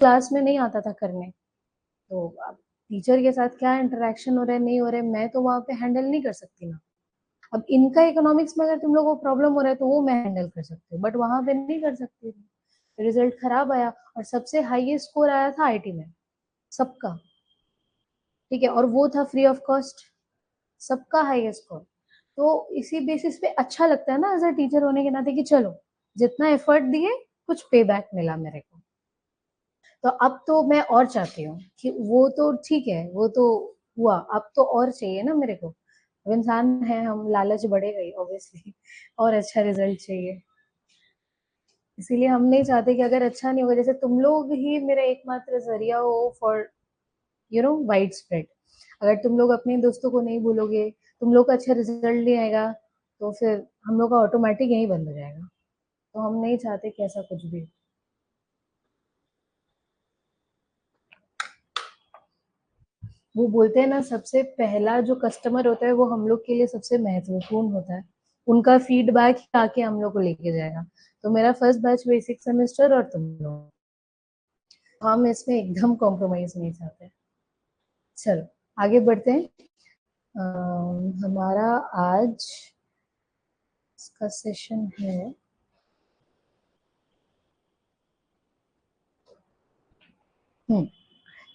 Class में नहीं आता था करने। तो अब टीचर के साथ क्या इंटरेक्शन हो रहा है नहीं हो रहा है मैं तो वहां पे हैंडल नहीं कर सकती ना। अब इनका इकोनॉमिक्स में अगर तुम लोगों को प्रॉब्लम हो रहा है तो वो मैं हैंडल कर सकती हूँ, बट वहां पे नहीं कर सकती थी। रिजल्ट खराब आया और सबसे हाईएस्ट स्कोर आया था आईटी में सबका। ठीक है, और वो था फ्री ऑफ कॉस्ट, सबका हाईएस्ट स्कोर। तो इसी बेसिस पे अच्छा लगता है ना एज अ टीचर होने के नाते कि चलो जितना एफर्ट दिए कुछ पे बैक मिला मेरे को। तो अब तो मैं और चाहती हूँ कि वो तो ठीक है वो तो हुआ, अब तो और चाहिए ना मेरे को। अब इंसान है, हम लालच बढ़ेगा ही ऑब्वियसली और अच्छा रिजल्ट चाहिए। इसीलिए हम नहीं चाहते कि अगर अच्छा नहीं होगा, जैसे तुम लोग ही मेरा एकमात्र जरिया हो फॉर वाइड स्प्रेड। अगर तुम लोग अपने दोस्तों को नहीं भूलोगे, तुम लोग का अच्छा रिजल्ट नहीं आएगा, तो फिर हम लोग का ऑटोमेटिक यही बंद हो जाएगा। तो हम नहीं चाहते कि ऐसा कुछ भी। वो बोलते हैं ना सबसे पहला जो कस्टमर होता है वो हम लोग के लिए सबसे महत्वपूर्ण होता है। उनका फीडबैक ही आके हम लोग को लेके जाएगा। तो मेरा फर्स्ट बैच बेसिक सेमेस्टर और तुम लोग, हम इसमें एकदम कॉम्प्रोमाइज नहीं चाहते। चलो आगे बढ़ते हैं। हमारा आज का सेशन है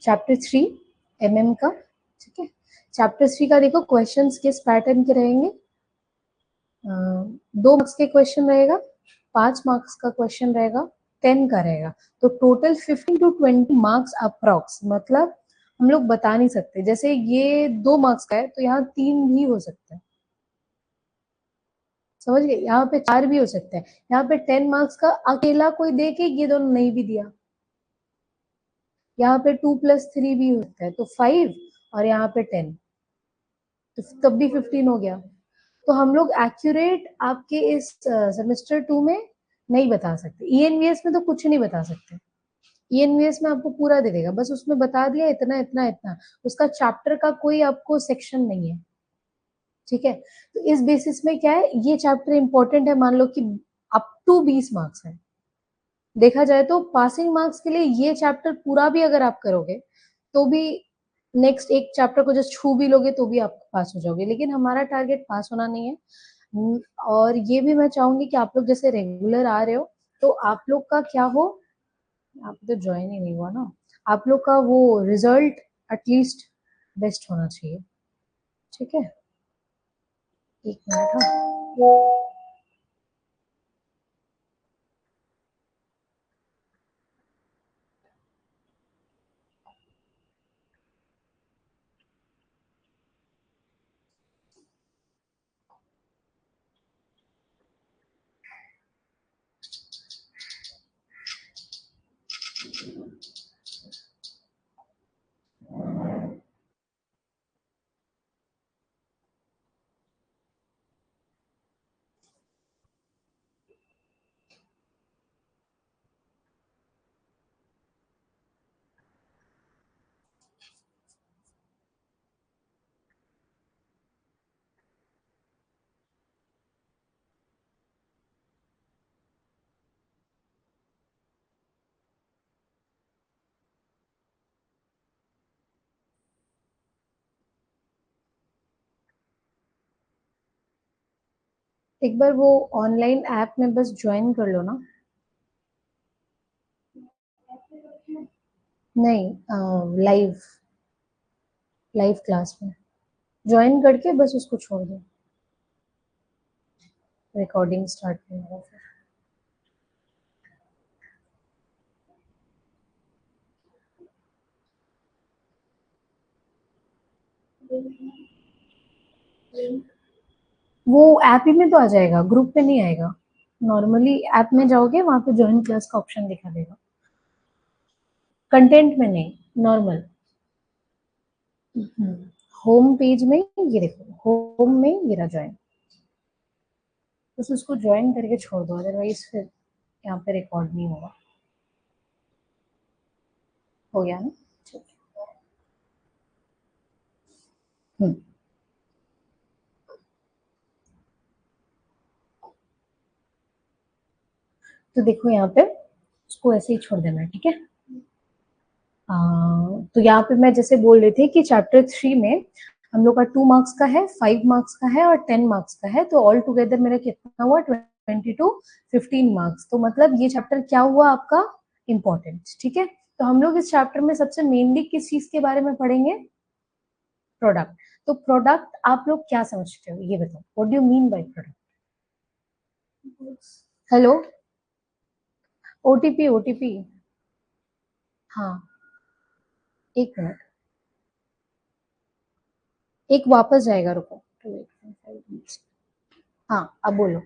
चैप्टर 3 एमएम का। ठीक है, चैप्टर 3 का देखो क्वेश्चंस किस पैटर्न के रहेंगे। 2 मार्क्स के क्वेश्चन रहेगा, 5 मार्क्स का क्वेश्चन रहेगा, 10 का रहेगा। तो टोटल 15 to 20 मार्क्स अप्रॉक्स, मतलब हम लोग बता नहीं सकते। जैसे ये 2 मार्क्स का है तो यहाँ 3 भी हो सकता है, समझ गए, यहाँ पे 4 भी हो सकता है। यहाँ पे 10 मार्क्स का अकेला कोई दे के ये दोनों नहीं भी दिया, यहाँ पे 2+3 भी हो सकता है तो 5, और यहाँ पे 10, तो तब भी 15 हो गया। तो हम लोग एक्यूरेट आपके इस सेमेस्टर 2 में नहीं बता सकते। ईएनवीएस में तो कुछ नहीं बता सकते। ईएनवीएस में आपको पूरा दे देगा, बस उसमें बता दिया इतना इतना इतना, उसका चैप्टर का कोई आपको सेक्शन नहीं है। ठीक है, तो इस बेसिस में क्या है, ये चैप्टर इंपॉर्टेंट है, मान लो कि अप टू 20 मार्क्स है। देखा जाए तो पासिंग मार्क्स के लिए ये चैप्टर पूरा भी अगर आप करोगे तो भी नेक्स्ट एक चैप्टर को जस्ट छू भी लोगे तो भी आप पास हो जाओगे, लेकिन हमारा टारगेट पास होना नहीं है। और ये भी मैं चाहूंगी कि आप लोग जैसे रेगुलर आ रहे हो तो आप लोग का क्या हो, आप तो ज्वाइन ही नहीं हुआ ना, आप लोग का वो रिजल्ट एटलीस्ट बेस्ट होना चाहिए। ठीक है, एक मिनट। हाँ, एक बार वो ऑनलाइन ऐप में बस ज्वाइन कर लो ना। नहीं, लाइव लाइव क्लास में ज्वाइन करके बस उसको छोड़ दो, रिकॉर्डिंग स्टार्ट करेगा फिर। वो ऐप ही में तो आ जाएगा, ग्रुप पे नहीं आएगा। नॉर्मली ऐप में जाओगे वहां पे ज्वाइन क्लास का ऑप्शन दिखा देगा, कंटेंट में नहीं, नॉर्मल। होम पेज में ये देखो, होम में ये रहा ज्वाइन, बस उसको ज्वाइन करके छोड़ दो, अदरवाइज फिर यहाँ पे रिकॉर्ड नहीं होगा। हो गया ना, ठीक है। हम्म, तो देखो यहाँ पे उसको ऐसे ही छोड़ देना है, ठीक है। तो यहाँ पे मैं जैसे बोल रही थी कि चैप्टर 3 में हम लोग का 2 मार्क्स का है, 5 मार्क्स का है और 10 मार्क्स का है, तो ऑल टुगेदर मेरा कितना हुआ 20 to 15 मार्क्स। तो मतलब ये चैप्टर क्या हुआ आपका इम्पोर्टेंट, ठीक है। तो हम लोग इस चैप्टर में सबसे मेनली किस चीज के बारे में पढ़ेंगे, प्रोडक्ट। तो प्रोडक्ट आप लोग क्या समझते हो ये बताओ, what do you mean by product? Hello, OTP OTP, हाँ एक मिनट, एक वापस जाएगा, रुको। हाँ अब बोलो।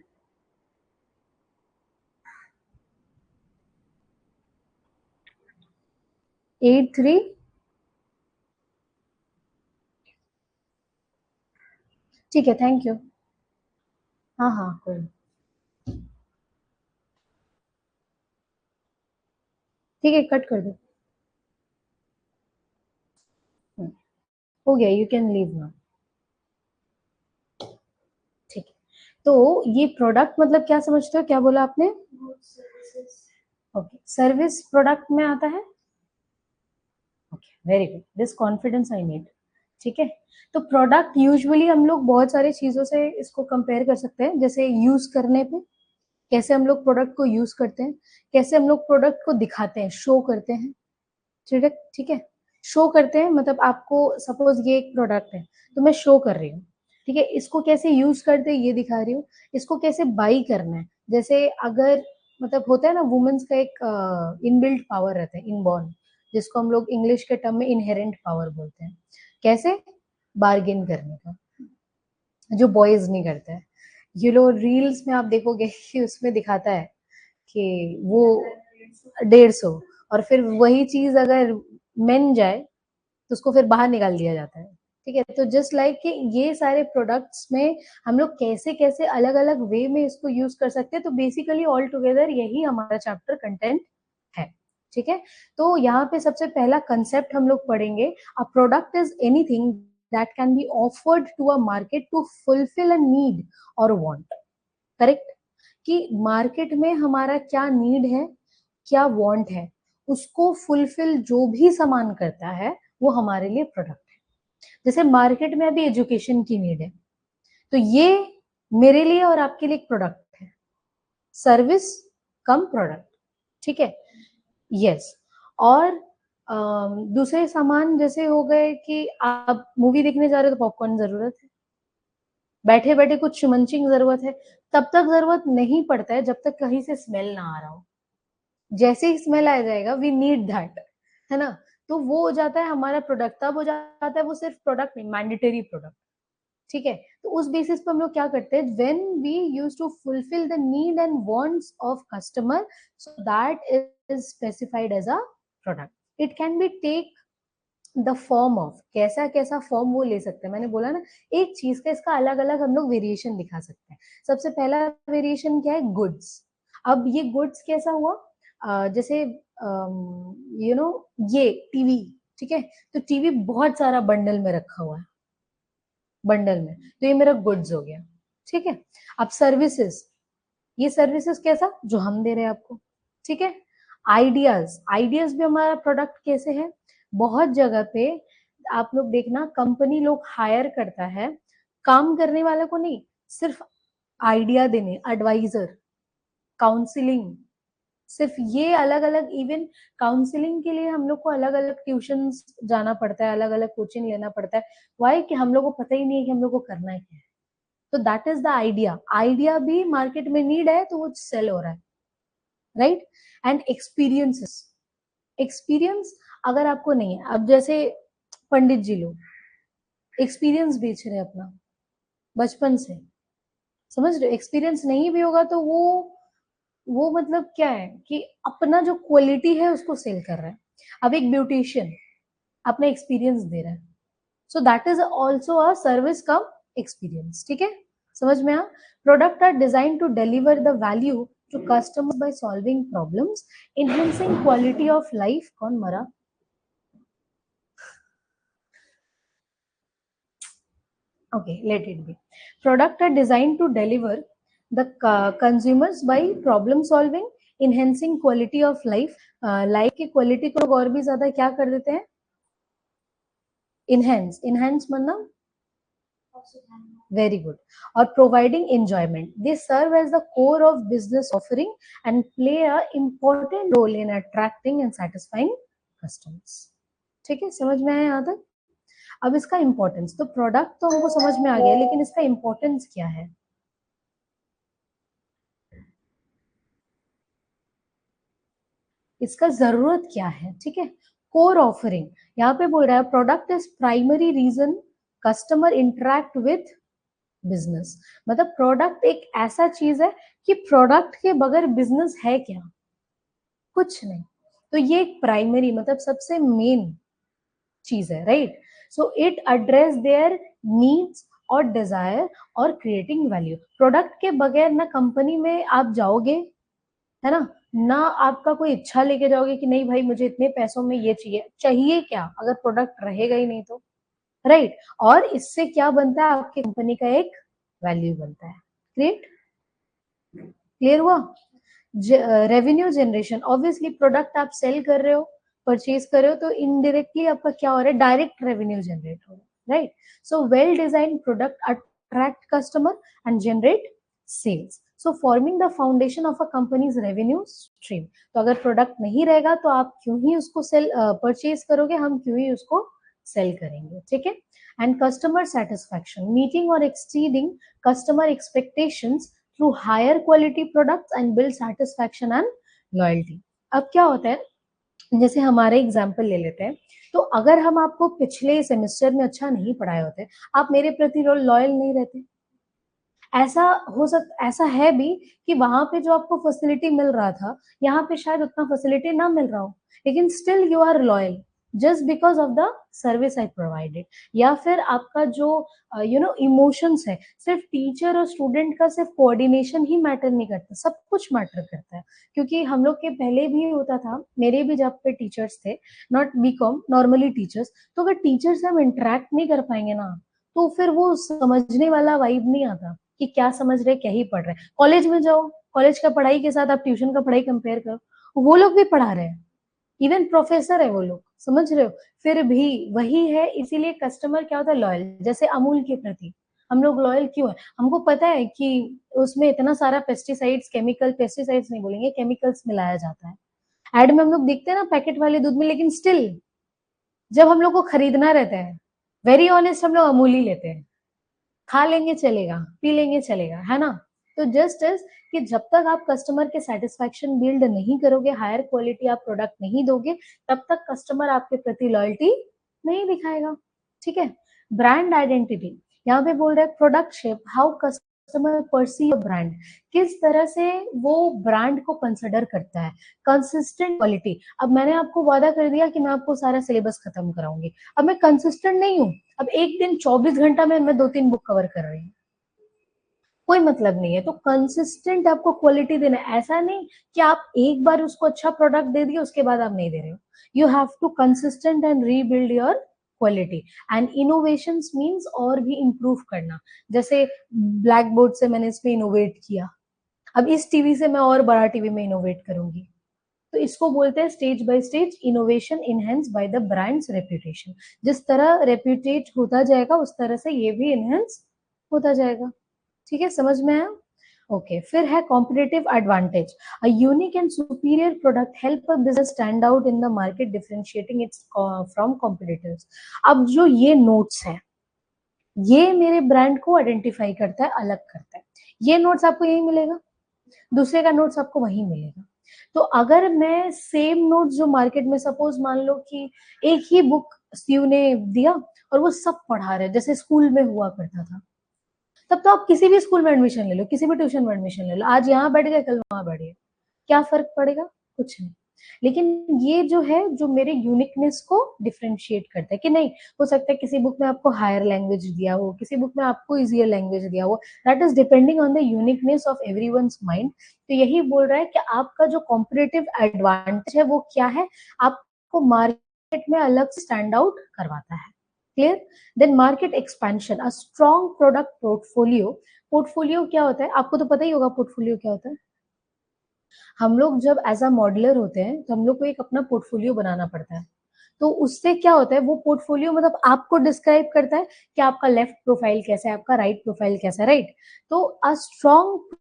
83, ठीक है, थैंक यू। हाँ हाँ कोई नहीं। ठीक है, कट कर दो। हो गया, यू कैन लीव नाउ। ठीक है, तो ये प्रोडक्ट मतलब क्या समझते हो, क्या बोला आपने? ओके, सर्विस प्रोडक्ट में आता है। Okay, very good, this confidence I need. ठीक है, तो प्रोडक्ट यूजुअली हम लोग बहुत सारी चीजों से इसको कंपेयर कर सकते हैं, जैसे यूज करने पे, कैसे हम लोग प्रोडक्ट को यूज करते हैं, कैसे हम लोग प्रोडक्ट को दिखाते हैं, शो करते हैं। ठीक है, ठीक है, शो करते हैं मतलब आपको सपोज ये एक प्रोडक्ट है तो मैं शो कर रही हूँ, ठीक है, इसको कैसे यूज करते हैं ये दिखा रही हूँ, इसको कैसे बाई करना है। जैसे अगर मतलब होता है ना, वुमेन्स का एक इनबिल्ट पावर रहता है, इनबॉर्न, जिसको हम लोग इंग्लिश के टर्म में इनहेरेंट पावर बोलते हैं। कैसे? बार्गेन करने का, जो बॉयज नहीं करते हैं। ये लोग रील्स में आप देखोगे कि उसमें दिखाता है कि वो 150, और फिर वही चीज अगर मेन जाए तो उसको फिर बाहर निकाल दिया जाता है। ठीक है, तो जस्ट लाइक कि ये सारे प्रोडक्ट्स में हम लोग कैसे कैसे अलग अलग वे में इसको यूज कर सकते हैं, तो बेसिकली ऑल टुगेदर यही हमारा चैप्टर कंटेंट है। ठीक है, तो यहाँ पे सबसे पहला कंसेप्ट हम लोग पढ़ेंगे, a product is anything that can be offered to a market to fulfil a need और वांट। करेक्ट, कि मार्केट में हमारा क्या नीड है, क्या वांट है, उसको फुलफिल जो भी सामान करता है वो हमारे लिए प्रोडक्ट है। जैसे मार्केट में अभी एजुकेशन की नीड है, तो ये मेरे लिए और आपके लिए एक प्रोडक्ट है, सर्विस कम प्रोडक्ट। ठीक है, यस। और दूसरे सामान जैसे हो गए कि आप मूवी देखने जा रहे हो तो पॉपकॉर्न जरूरत है, बैठे बैठे कुछ मंचिंग जरूरत है, तब तक जरूरत नहीं पड़ता है जब तक कहीं से स्मेल ना आ रहा हो। जैसे ही स्मेल आ जाएगा वी नीड दैट, है ना, तो वो हो जाता है हमारा प्रोडक्ट, तब हो जाता है वो सिर्फ प्रोडक्ट नहीं, मैंडेटरी प्रोडक्ट। ठीक है, तो उस बेसिस पे हम लोग क्या करते हैं, when we use to fulfil the need and wants of customer, so that is specified as a product. It can be take the form of, कैसा कैसा फॉर्म वो ले सकते हैं, मैंने बोला ना, एक चीज का इसका अलग अलग हम लोग वेरिएशन दिखा सकते हैं। सबसे पहला वेरिएशन क्या है, गुड्स। अब ये गुड्स कैसा हुआ, जैसे यू नो ये टीवी, ठीक है, तो टीवी बहुत सारा बंडल में रखा हुआ है, बंडल में, तो ये मेरा गुड्स हो गया। ठीक है, अब सर्विसेज, ये सर्विसेज कैसा, जो हम दे रहे हैं आपको। ठीक है, आइडियाज, आइडियाज भी हमारा प्रोडक्ट कैसे है, बहुत जगह पे आप लोग देखना, कंपनी लोग हायर करता है काम करने वाले को नहीं, सिर्फ आइडिया देने, एडवाइजर, काउंसलिंग, सिर्फ ये अलग अलग, इवन काउंसलिंग के लिए हम लोग को अलग अलग ट्यूशन जाना पड़ता है, अलग अलग कोचिंग लेना पड़ता है। वाई, कि हम लोग को पता ही नहीं है कि हम लोग को करना है क्या है। तो that is the idea, idea भी मार्केट में नीड है तो वो सेल हो रहा है, राइट। एंड एक्सपीरियंसेस, एक्सपीरियंस अगर आपको नहीं है, अब जैसे पंडित जी लोग एक्सपीरियंस बेच रहे हैं अपना बचपन से, समझ रहे हो, एक्सपीरियंस नहीं भी होगा तो वो मतलब क्या है कि अपना जो क्वालिटी है उसको सेल कर रहा है। अब एक ब्यूटिशियन अपना एक्सपीरियंस दे रहा है, so that is also a service cum experience. ठीक है, समझ में आ, product are design to deliver the value to customers by solving problems, enhancing quality of life. कौन मरा? Okay, let it be. Product are designed to deliver the consumers by problem solving, enhancing quality of life. Life की quality को लोग और भी ज्यादा क्या कर देते हैं, इनहेंस, इनहेंस मतलब वेरी गुड, और providing enjoyment, they serve as the core of business offering and play a important role in attracting and satisfying customers. ठीक है, समझ में आया यहाँ तक? अब इसका इंपॉर्टेंस, तो प्रोडक्ट तो हमको समझ में आ गया, लेकिन इसका इंपॉर्टेंस क्या है? इसका जरूरत क्या है? ठीक है, कोर ऑफरिंग, यहाँ पे बोल रहा है product is primary reason customer interact with business. मतलब प्रोडक्ट एक ऐसा चीज है कि प्रोडक्ट के बगैर बिजनेस है क्या? कुछ नहीं। तो ये एक प्राइमरी मतलब सबसे मेन चीज है, right? So it address there needs और डिजायर और क्रिएटिंग वैल्यू। प्रोडक्ट के बगैर ना कंपनी में आप जाओगे, है ना, ना आपका कोई इच्छा लेके जाओगे कि नहीं भाई मुझे इतने पैसों में ये चाहिए, चाहिए क्या अगर प्रोडक्ट रहेगा ही नहीं तो, राइट? और इससे क्या बनता है, आपकी कंपनी का एक वैल्यू बनता है। ग्रेट, क्लियर हुआ? रेवेन्यू जनरेशन, ऑब्वियसली प्रोडक्ट आप सेल कर रहे हो, परचेज कर रहे हो, तो इनडायरेक्टली आपका क्या हो रहा है, डायरेक्ट रेवेन्यू जनरेट हो रहा है, right? So well design product attract customer and generate sales, so forming the foundation of a company's revenue stream. तो अगर प्रोडक्ट नहीं रहेगा तो आप क्यों ही उसको सेल परचेज करोगे, हम क्यों ही उसको सेल करेंगे, ठीक है? एंड कस्टमर सेटिस्फैक्शन, मीटिंग और exceeding customer expectations through higher quality products and build satisfaction and loyalty। अब क्या होता है, जैसे हमारे एग्जाम्पल ले लेते हैं, तो अगर हम आपको पिछले सेमेस्टर में अच्छा नहीं पढ़ाए होते, आप मेरे प्रति लॉयल नहीं रहते। ऐसा हो सकता, ऐसा है भी कि वहां पे जो आपको फैसिलिटी मिल रहा था, यहाँ पे शायद उतना फैसिलिटी ना मिल रहा हो, लेकिन still you are loyal just because of the service I provided. या फिर आपका जो इमोशंस है, सिर्फ टीचर और स्टूडेंट का सिर्फ कोऑर्डिनेशन ही मैटर नहीं करता, सब कुछ मैटर करता है। क्योंकि हम लोग के पहले भी होता था, मेरे भी जब पे टीचर्स थे, नॉट बीकॉम, नॉर्मली टीचर्स, तो अगर टीचर से हम इंटरेक्ट नहीं कर पाएंगे ना, तो फिर वो समझने वाला वाइब नहीं आता कि क्या समझ रहे, क्या ही पढ़ रहे। कॉलेज में जाओ, कॉलेज का पढ़ाई के साथ आप ट्यूशन का पढ़ाई कंपेयर करो, वो लोग भी पढ़ा रहे हैं, इवन प्रोफेसर है वो लोग, समझ रहे हो? फिर भी वही है, इसीलिए कस्टमर क्या होता है, लॉयल। जैसे अमूल के प्रति हम लोग लॉयल क्यों है, हमको पता है कि उसमें इतना सारा पेस्टिसाइड्स, केमिकल, पेस्टिसाइड्स नहीं बोलेंगे, केमिकल्स मिलाया जाता है। एड में हम लोग देखते हैं ना पैकेट वाले दूध में, लेकिन स्टिल जब हम लोग को खरीदना रहता है, वेरी ऑनेस्ट, हम लोग अमूल ही लेते हैं। खा लेंगे चलेगा, पी लेंगे चलेगा, है ना? तो जस्ट इज कि जब तक आप कस्टमर के सेटिस्फैक्शन बिल्ड नहीं करोगे, हायर क्वालिटी आप प्रोडक्ट नहीं दोगे, तब तक कस्टमर आपके प्रति लॉयल्टी नहीं दिखाएगा, ठीक है? ब्रांड आइडेंटिटी, यहाँ पे बोल रहे हैं product shape how customer perceive brand, किस तरह से वो ब्रांड को कंसिडर करता है। कंसिस्टेंट क्वालिटी, अब मैंने आपको वादा कर दिया कि मैं आपको सारा सिलेबस खत्म कराऊंगी, अब मैं कंसिस्टेंट नहीं हूँ, अब एक दिन 24 घंटा में मैं 2-3 बुक कवर कर रही हूँ, कोई मतलब नहीं है। तो कंसिस्टेंट आपको क्वालिटी देना है, ऐसा नहीं कि आप एक बार उसको अच्छा प्रोडक्ट दे दिए उसके बाद आप नहीं दे रहे हो। You have to consistent and rebuild your quality. And innovation means और भी इंप्रूव करना, जैसे ब्लैक बोर्ड से मैंने इसमें इनोवेट किया, अब इस टीवी से मैं और बड़ा टीवी में इनोवेट करूंगी, तो इसको बोलते हैं stage by stage innovation enhance by the brands reputation. जिस तरह रेप्यूटेट होता जाएगा उस तरह से ये भी इनहेंस होता जाएगा, ठीक है? समझ में आया? ओके, फिर है competitive advantage, a unique and superior product help a business stand out in the market differentiating it's from competitors. अब जो ये नोट्स है, ये मेरे ब्रांड को आइडेंटिफाई करता है, अलग करता है। ये नोट्स आपको यही मिलेगा, दूसरे का नोट्स आपको वही मिलेगा। तो अगर मैं सेम नोट्स जो मार्केट में, सपोज मान लो कि एक ही बुक सीयू ने दिया और वो सब पढ़ा रहे, जैसे स्कूल में हुआ करता था, तब तो आप किसी भी स्कूल में एडमिशन ले लो, किसी भी ट्यूशन में एडमिशन ले लो, आज यहाँ बैठ गए कल वहां बैठ गए, क्या फर्क पड़ेगा? कुछ नहीं। लेकिन ये जो है, जो मेरे यूनिकनेस को डिफरेंशिएट करता है कि नहीं, हो सकता है किसी बुक में आपको हायर लैंग्वेज दिया हो, किसी बुक में आपको इजियर लैंग्वेज दिया हो, that is depending on the uniqueness of everyone's mind. तो यही बोल रहा है कि आपका जो कॉम्पिटिटिव एडवांटेज है वो क्या है, आपको मार्केट में अलग स्टैंड आउट करवाता है। Clear? Then market expansion, a strong product portfolio. Portfolio क्या होता है, आपको तो पता ही होगा पोर्टफोलियो क्या होता है। हम लोग जब एज अ मॉडलर होते हैं तो हम लोग को एक अपना पोर्टफोलियो बनाना पड़ता है। तो उससे क्या होता है, वो पोर्टफोलियो मतलब आपको डिस्क्राइब करता है कि आपका लेफ्ट प्रोफाइल कैसा है, आपका राइट प्रोफाइल कैसा है, राइट। तो a strong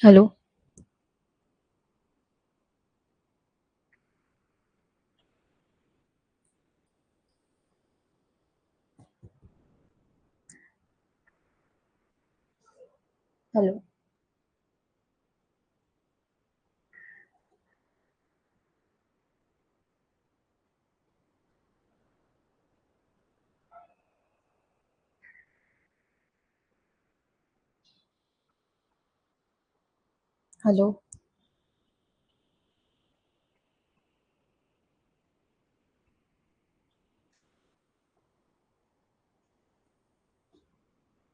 hello. Hello. Hello.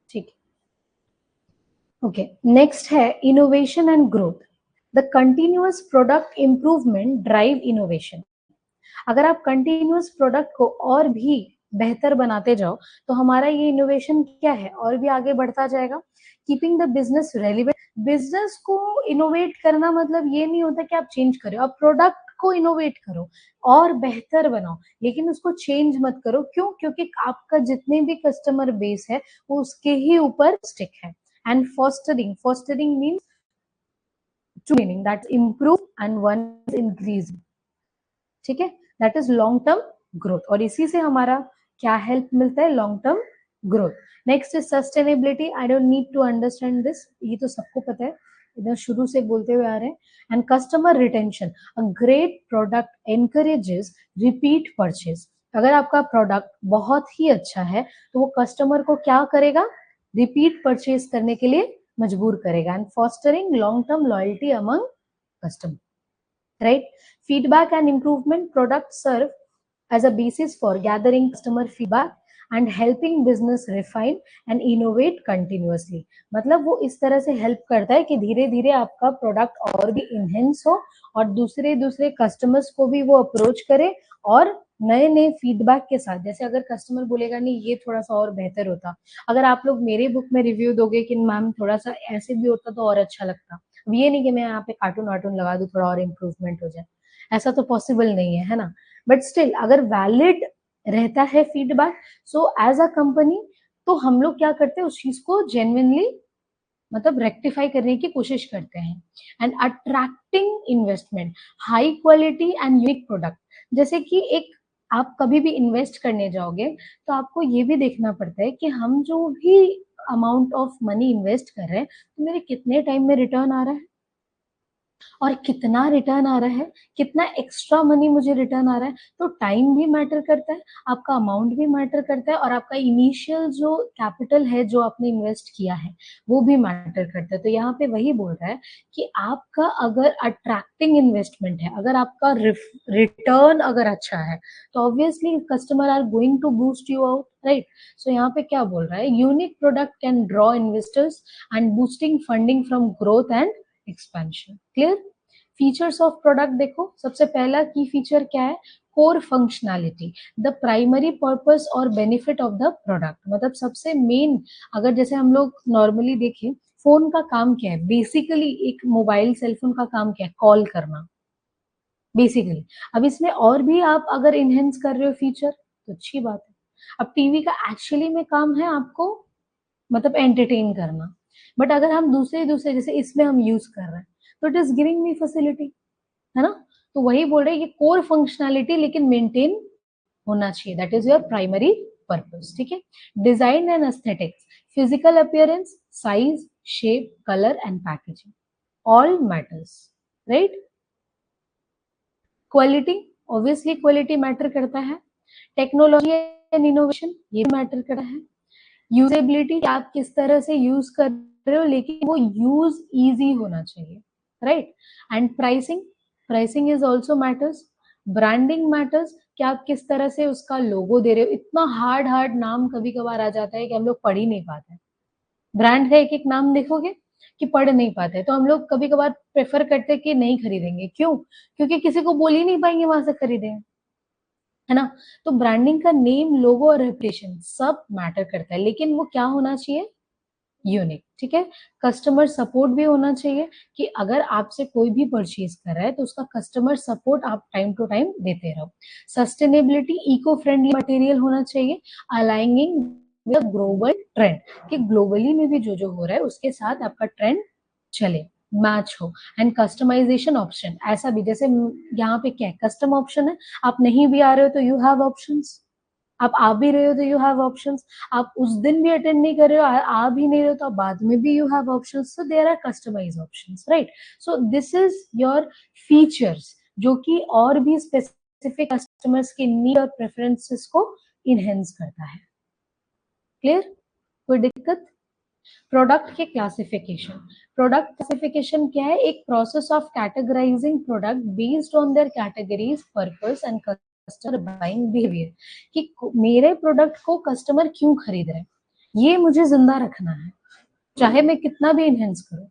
ठीक है, ओके। नेक्स्ट है innovation and growth. The continuous product improvement drive innovation. अगर आप कंटिन्यूअस प्रोडक्ट को और भी बेहतर बनाते जाओ तो हमारा ये इनोवेशन क्या है, और भी आगे बढ़ता जाएगा। Keeping the business relevant. Business को इनोवेट करना मतलब ये नहीं होता कि आप चेंज करो, आप प्रोडक्ट को इनोवेट करो और बेहतर बनाओ, लेकिन उसको चेंज मत करो। क्यों? क्योंकि आपका जितने भी कस्टमर बेस है वो उसके ही ऊपर स्टिक है। And fostering, fostering means to meaning that improve and one increase. ठीक है, that is long term growth, और इसी से हमारा क्या हेल्प मिलता है, long term growth. Next is sustainability. I don't need to understand this, ये तो सबको पता है, इधर शुरू से बोलते हुए आ रहे हैं। And customer retention. A great product encourages repeat purchase. अगर आपका प्रोडक्ट बहुत ही अच्छा है तो वो कस्टमर को क्या करेगा, रिपीट परचेज करने के लिए मजबूर करेगा। And fostering long term loyalty among customer, right? Feedback and improvement. Products serve as a basis for gathering customer feedback and helping business refine and innovate continuously. मतलब वो इस तरह से हेल्प करता है कि धीरे धीरे आपका प्रोडक्ट और भी इनहेंस हो और दूसरे दूसरे कस्टमर्स को भी वो अप्रोच करे, और नए नए फीडबैक के साथ। जैसे अगर कस्टमर बोलेगा नहीं ये थोड़ा सा और बेहतर होता, अगर आप लोग मेरे बुक में रिव्यू दोगे कि मैम थोड़ा सा ऐसे भी होता तो और अच्छा लगता, अब ये नहीं कि मैं यहाँ पे कार्टून वार्टून लगा दूं थोड़ा और इम्प्रूवमेंट हो जाए, ऐसा तो पॉसिबल नहीं है, है ना। बट स्टिल अगर वैलिड रहता है feedback, so as a company तो हम लोग क्या करते हैं, उस चीज को जेन्युइनली मतलब रेक्टिफाई करने की कोशिश करते हैं। And attracting investment, high quality and unique product. जैसे कि एक आप कभी भी इन्वेस्ट करने जाओगे तो आपको ये भी देखना पड़ता है कि हम जो भी अमाउंट ऑफ मनी इन्वेस्ट कर रहे हैं तो मेरे कितने टाइम में रिटर्न आ रहा है और कितना रिटर्न आ रहा है, कितना एक्स्ट्रा मनी मुझे रिटर्न आ रहा है। तो टाइम भी मैटर करता है, आपका अमाउंट भी मैटर करता है और आपका इनिशियल जो कैपिटल है जो आपने इन्वेस्ट किया है वो भी मैटर करता है। तो यहाँ पे वही बोल रहा है कि आपका अगर अट्रैक्टिंग इन्वेस्टमेंट है, अगर आपका रिटर्न अगर अच्छा है तो obviously customer are going to boost you out, right. So यहाँ पे क्या बोल रहा है, unique product can draw investors and boosting funding from growth and expansion. Clear. Features of product देखो, सबसे पहला की फीचर क्या है, core functionality, the primary purpose और बेनिफिट ऑफ द प्रोडक्ट। मतलब सबसे मेन, अगर जैसे हम लोग नॉर्मली देखें फोन का काम क्या है, बेसिकली एक मोबाइल सेलफोन का काम क्या है, कॉल करना बेसिकली। अब इसमें और भी आप अगर इनहेंस कर रहे हो फीचर तो अच्छी बात है। अब टीवी का एक्चुअली में काम है आपको मतलब एंटरटेन करना, बट अगर हम दूसरे दूसरे जैसे इसमें हम यूज कर रहे हैं तो it is giving me facility, है ना। तो वही बोल रहे हैं कि कोर फंक्शनैलिटी लेकिन मेंटेन होना चाहिए, that is your primary purpose. ठीक है। Design and aesthetics, physical appearance, size, shape, colour and packaging, all matters, right. Quality, obviously quality matter करता है। टेक्नोलॉजी एंड इनोवेशन, ये मैटर करता है। यूजेबिलिटी, आप किस तरह से यूज कर रहे हो लेकिन वो यूज इजी होना चाहिए, right. And pricing, pricing is also matters. Branding matters, कि आप किस तरह से उसका लोगो दे रहे हो। इतना हार्ड हार्ड नाम कभी कभार आ जाता है कि हम लोग पढ़ ही नहीं पाते। ब्रांड का एक एक नाम देखोगे कि पढ़ नहीं पाते, तो हम लोग कभी कभार प्रेफर करते कि नहीं खरीदेंगे, क्यों, क्योंकि किसी को बोल ही नहीं पाएंगे वहां से खरीदें, है ना। तो ब्रांडिंग का नेम, लोगो और रेपुटेशन सब मैटर करता है, लेकिन वो क्या होना चाहिए, यूनिक। ठीक है। कस्टमर सपोर्ट भी होना चाहिए कि अगर आपसे कोई भी परचेज कर रहा है तो उसका कस्टमर सपोर्ट आप टाइम टू टाइम देते रहो। सस्टेनेबिलिटी, इको फ्रेंडली मटेरियल होना चाहिए, अलाइनिंग विद ग्लोबल ट्रेंड, कि ग्लोबली में भी जो जो हो रहा है उसके साथ आपका ट्रेंड चले, मैच हो। एंड कस्टमाइजेशन ऑप्शन, ऐसा भी जैसे यहाँ पे क्या है, कस्टम ऑप्शन है, आप नहीं भी आ रहे हो तो यू हैव ऑप्शंस, आप आ भी रहे हो तो यू हैव ऑप्शंस, आप उस दिन भी अटेंड नहीं कर रहे हो, आ भी नहीं रहे हो तो आप बाद में भी you have options. So there are customise options, right. So this is your features जो कि और भी स्पेसिफिक कस्टमर्स के नीड और प्रेफरेंसेस को इनहेंस करता है। क्लियर, कोई दिक्कत। प्रोडक्ट के क्लासिफिकेशन, प्रोडक्ट क्लासिफिकेशन क्या है, एक process of categorising product based on their categories, purpose and customer buying behaviour, कि मेरे प्रोडक्ट को कस्टमर क्यों खरीद रहे हैं, ये मुझे जिंदा रखना है चाहे मैं कितना भी इनहेंस करूं,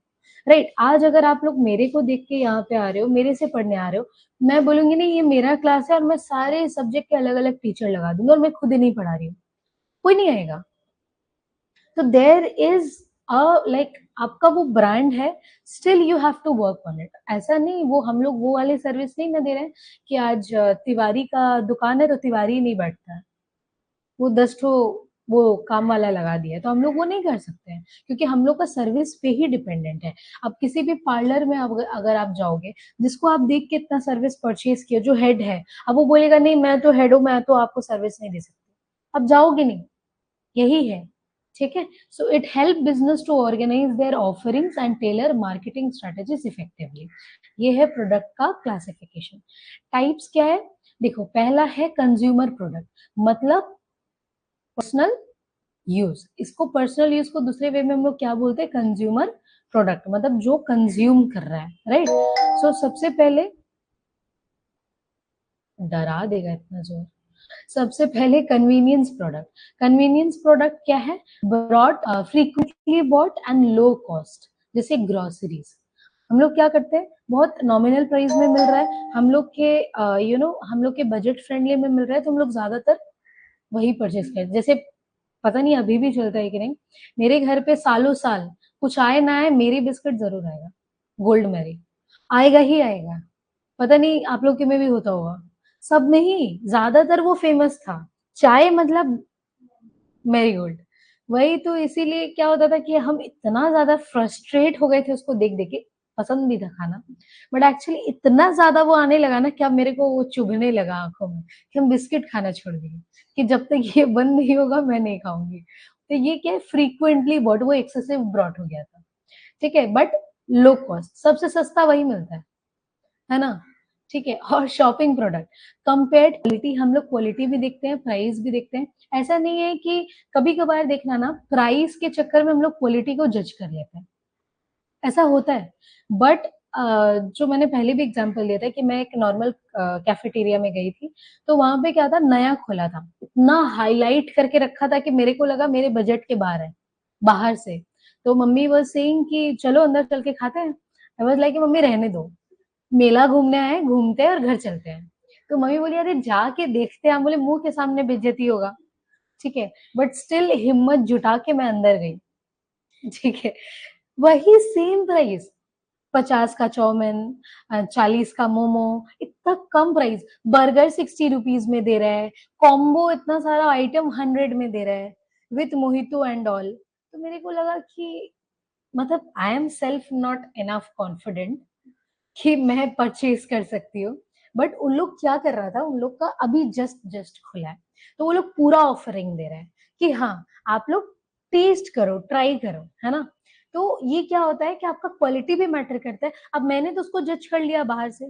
राइट। आज अगर आप लोग मेरे को देख के यहाँ पे आ रहे हो, मेरे से पढ़ने आ रहे हो, मैं बोलूंगी नहीं ये मेरा क्लास है और मैं सारे सब्जेक्ट के अलग अलग टीचर लगा दूंगी और मैं खुद ही नहीं पढ़ा रही हूँ, कोई नहीं आएगा। तो देर इज अ लाइक आपका वो ब्रांड है, still you have to work on it. ऐसा नहीं, वो हम लोग वो वाली सर्विस नहीं ना दे रहे हैं कि आज तिवारी का दुकान है तो तिवारी नहीं बैठता है, वो 10 वो काम वाला लगा दिया, तो हम लोग वो नहीं कर सकते हैं क्योंकि हम लोग का सर्विस पे ही डिपेंडेंट है। अब किसी भी पार्लर में अगर आप जाओगे, जिसको आप देख के इतना सर्विस परचेज किया, जो हेड है, अब वो बोलेगा नहीं मैं तो हेड हूं, मैं तो आपको सर्विस नहीं दे सकती, अब जाओगे नहीं, यही है। ठीक है। So it help business to organise their offerings and tailor marketing strategies effectively. ये है प्रोडक्ट का क्लासिफिकेशन। टाइप्स क्या है, देखो पहला है कंज्यूमर प्रोडक्ट, मतलब पर्सनल यूज। इसको पर्सनल यूज को दूसरे वे में हम लोग क्या बोलते हैं, कंज्यूमर प्रोडक्ट, मतलब जो कंज्यूम कर रहा है, राइट। सो सबसे पहले, डरा देगा इतना जोर, सबसे पहले कन्वीनियंस प्रोडक्ट। कन्वीनियंस प्रोडक्ट क्या है, broad frequently bought and low cost, जैसे ग्रोसरीज। हम लोग क्या करते हैं, बहुत नॉमिनल प्राइस में मिल रहा है, हम लोग के हम लोग के बजट फ्रेंडली में मिल रहा है, तो हम लोग ज्यादातर वही परचेज करते हैं। जैसे पता नहीं अभी भी चलता है कि नहीं, मेरे घर पे सालों साल कुछ आए ना आए मेरी बिस्किट जरूर आएगा, गोल्ड मैरी आएगा ही आएगा। पता नहीं आप लोग के में भी होता होगा, सब में ही ज्यादातर वो फेमस था। चाय मतलब मैरीगोल्ड, वही तो, इसीलिए क्या होता था कि हम इतना ज्यादा फ्रस्ट्रेट हो गए थे उसको देख देख के। पसंद भी था खाना, बट एक्चुअली इतना ज्यादा वो आने लगा ना कि अब मेरे को वो चुभने लगा आंखों में, कि हम बिस्किट खाना छोड़ दिए, कि जब तक ये बंद नहीं होगा मैं नहीं खाऊंगी। तो ये क्या है, फ्रीक्वेंटली बॉट, वो एक्सेसिव ब्रॉट हो गया था। ठीक है, बट लो कॉस्ट, सबसे सस्ता वही मिलता है ना। ठीक है, और शॉपिंग प्रोडक्ट कंपेयर्ड क्वालिटी, हम लोग क्वालिटी भी देखते हैं, प्राइस भी देखते हैं। ऐसा नहीं है कि कभी कभार देखना ना, प्राइस के चक्कर में हम लोग क्वालिटी को जज कर लेते हैं, ऐसा होता है। बट जो मैंने पहले भी एग्जांपल दिया था कि मैं एक नॉर्मल कैफेटेरिया में गई थी, तो वहां पे क्या था, नया खोला था, इतना हाईलाइट करके रखा था कि मेरे को लगा मेरे बजट के बाहर है, बाहर से। तो मम्मी वाज सेइंग कि चलो अंदर चल के खाते हैं। आई वाज लाइक मम्मी रहने दो, मेला घूमने आए, घूमते हैं और घर चलते हैं। तो मम्मी बोली अरे जाके देखते हैं। हम बोले मुंह के सामने बेइज्जती होगा। ठीक है, बट स्टिल हिम्मत जुटा के मैं अंदर गई। ठीक है, वही सेम प्राइस, 50 का चाउमीन, 40 का मोमो, इतना कम प्राइस। बर्गर 60 रुपीज में दे रहा है, कॉम्बो इतना सारा आइटम 100 में दे रहा है, विथ मोहितो एंड ऑल। तो मेरे को लगा कि मतलब I am self not enough confident कि मैं परचेज कर सकती हूँ। बट उन लोग क्या कर रहा था, उन लोग का अभी जस्ट जस्ट खुला है, तो वो लोग पूरा ऑफरिंग दे रहे हैं कि हाँ आप लोग टेस्ट करो, ट्राई करो, है ना। तो ये क्या होता है कि आपका क्वालिटी भी मैटर करता है। अब मैंने तो उसको जज कर लिया बाहर से,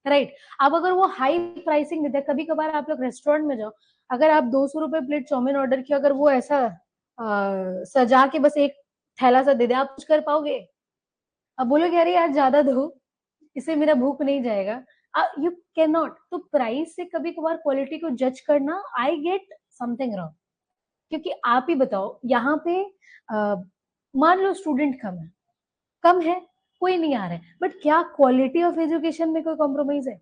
राइट। अब अगर वो हाई प्राइसिंग देते हैं, कभी कभार आप लोग रेस्टोरेंट में जाओ, अगर आप 200 रुपए प्लेट चाउमीन ऑर्डर किया, अगर वो ऐसा सजा के बस एक थैला सा दे दे, आप कुछ कर पाओगे? अब बोलोगे अरे यार ज्यादा दो, इससे मेरा भूख नहीं जाएगा। You can not. तो प्राइस से कभी कभार क्वालिटी को जज करना, आई गेट समथिंग रॉन्ग। क्योंकि आप ही बताओ यहाँ पे, मान लो स्टूडेंट कम है, कोई नहीं आ रहा है, बट क्या क्वालिटी ऑफ एजुकेशन में कोई कॉम्प्रोमाइज है?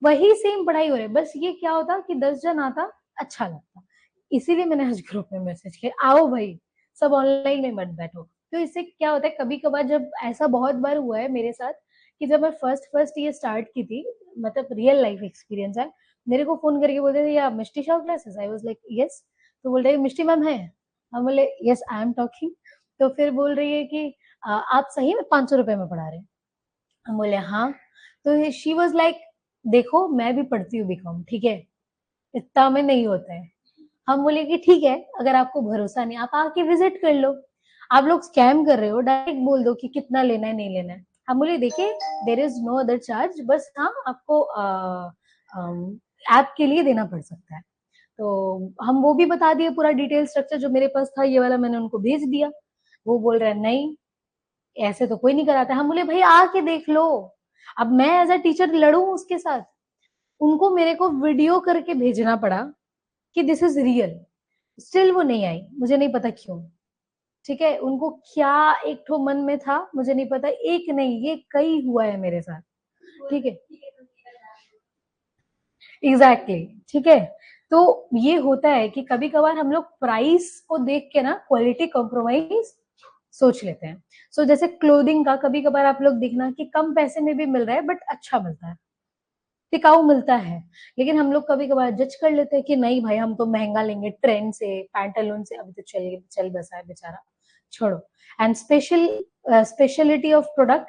वही सेम पढ़ाई हो रही है, बस ये क्या होता कि 10 जन आता, अच्छा लगता। इसीलिए मैंने आज ग्रुप में मैसेज किया, आओ भाई सब ऑनलाइन में मत बैठो। तो इससे क्या होता है, कभी कभार जब ऐसा बहुत बार हुआ है मेरे साथ, कि जब मैं फर्स्ट फर्स्ट ये स्टार्ट की थी, मतलब रियल लाइफ एक्सपीरियंस है, मेरे को फोन करके बोलते थे या Mishti Shah classes, I was like yes. तो बोल रहे मिष्टी मैम है, हम बोले यस आई एम टॉकिंग। तो फिर बोल रही है कि आप सही में 500 रुपए में पढ़ा रहे हैं?" हम बोले हाँ। तो शी वॉज लाइक देखो मैं भी पढ़ती हूँ बीकॉम, ठीक है, इतना में नहीं होता है। हम बोले कि ठीक है, अगर आपको भरोसा नहीं, आप आके विजिट कर लो। आप लोग स्कैम कर रहे हो, डायरेक्ट बोल दो कि कितना लेना है, नहीं लेना है। हम बोले देखिए there is no other charge, बस हाँ आपको ऐप के लिए देना पड़ सकता है। तो हम वो भी बता दिए, पूरा डिटेल स्ट्रक्चर जो मेरे पास था ये वाला मैंने उनको भेज दिया। वो बोल रहे हैं नहीं, ऐसे तो कोई नहीं कराता। हम बोले भाई आके देख लो। अब मैं एज अ टीचर लड़ू उसके साथ, उनको मेरे को वीडियो करके भेजना पड़ा कि दिस इज रियल। स्टिल वो नहीं आई, मुझे नहीं पता क्यों। ठीक है, उनको क्या एक ठो मन में था मुझे नहीं पता, एक नहीं ये कई हुआ है मेरे साथ। ठीक है, एग्जैक्टली exactly, ठीक है। तो ये होता है कि कभी कभार हम लोग प्राइस को देख के ना क्वालिटी कॉम्प्रोमाइज सोच लेते हैं। सो जैसे क्लोथिंग का कभी कभार आप लोग देखना कि कम पैसे में भी मिल रहा है बट अच्छा मिलता है, टिकाऊ मिलता है। लेकिन हम लोग कभी कभार जज कर लेते हैं कि नहीं भाई हम तो महंगा लेंगे, ट्रेंड से पैंटालून से अभी तो चल चल बसा है बेचारा, छोड़ो। And speciality of product,